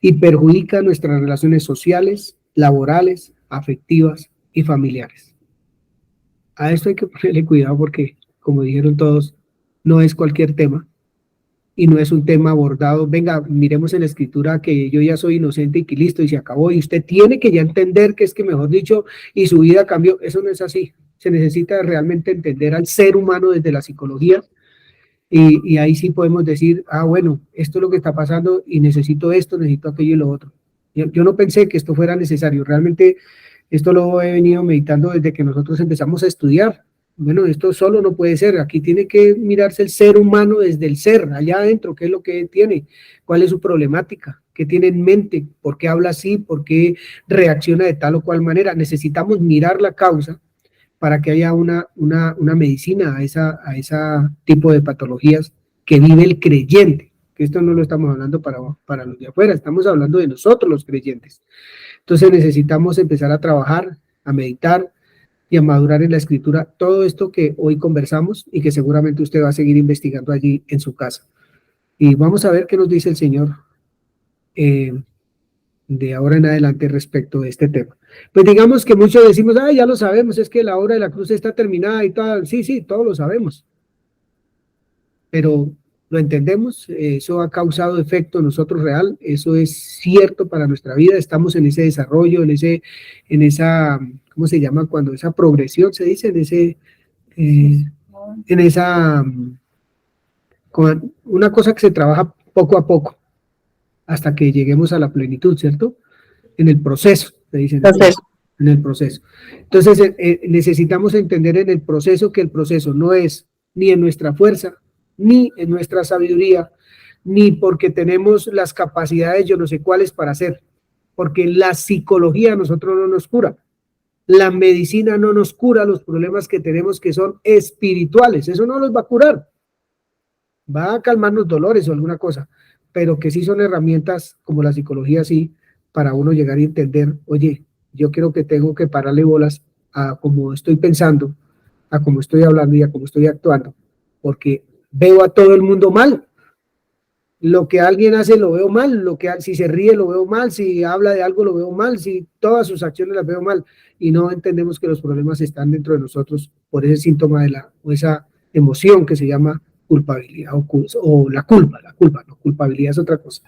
Y perjudica nuestras relaciones sociales, laborales, afectivas y familiares. A esto hay que ponerle cuidado porque, como dijeron todos, no es cualquier tema y no es un tema abordado, venga, miremos en la escritura que yo ya soy inocente y que listo y se acabó y usted tiene que ya entender que es que, mejor dicho, y su vida cambió. Eso no es así. Se necesita realmente entender al ser humano desde la psicología y ahí sí podemos decir, bueno, esto es lo que está pasando y necesito esto, necesito aquello y lo otro. Yo no pensé que esto fuera necesario, realmente esto lo he venido meditando desde que nosotros empezamos a estudiar. Bueno, esto solo no puede ser, aquí tiene que mirarse el ser humano desde el ser, allá adentro, qué es lo que tiene, cuál es su problemática, qué tiene en mente, por qué habla así, por qué reacciona de tal o cual manera. Necesitamos mirar la causa para que haya una medicina a esa tipo de patologías que vive el creyente, que esto no lo estamos hablando para los de afuera, estamos hablando de nosotros los creyentes. Entonces necesitamos empezar a trabajar, a meditar y a madurar en la escritura todo esto que hoy conversamos y que seguramente usted va a seguir investigando allí en su casa. Y vamos a ver qué nos dice el Señor de ahora en adelante respecto de este tema. Pues digamos que muchos decimos, ya lo sabemos, es que la obra de la cruz está terminada y tal. Sí, todos lo sabemos. Pero lo entendemos, eso ha causado efecto en nosotros real, eso es cierto para nuestra vida, estamos en ese desarrollo, en esa, ¿cómo se llama? Cuando esa progresión se dice, en esa, con una cosa que se trabaja poco a poco, hasta que lleguemos a la plenitud, ¿cierto? En el proceso, se dice. En el proceso. Entonces, necesitamos entender en el proceso que el proceso no es ni en nuestra fuerza, ni en nuestra sabiduría, ni porque tenemos las capacidades, yo no sé cuáles para hacer, porque la psicología a nosotros no nos cura, la medicina no nos cura los problemas que tenemos que son espirituales, eso no los va a curar, va a calmarnos dolores o alguna cosa, pero que sí son herramientas como la psicología, sí, para uno llegar y entender, oye, yo creo que tengo que pararle bolas a cómo estoy pensando, a cómo estoy hablando y a cómo estoy actuando, porque veo a todo el mundo mal. Lo que alguien hace lo veo mal, si se ríe lo veo mal, si habla de algo lo veo mal, si todas sus acciones las veo mal, y no entendemos que los problemas están dentro de nosotros por ese síntoma o esa emoción que se llama culpabilidad o la culpa, no, culpabilidad es otra cosa.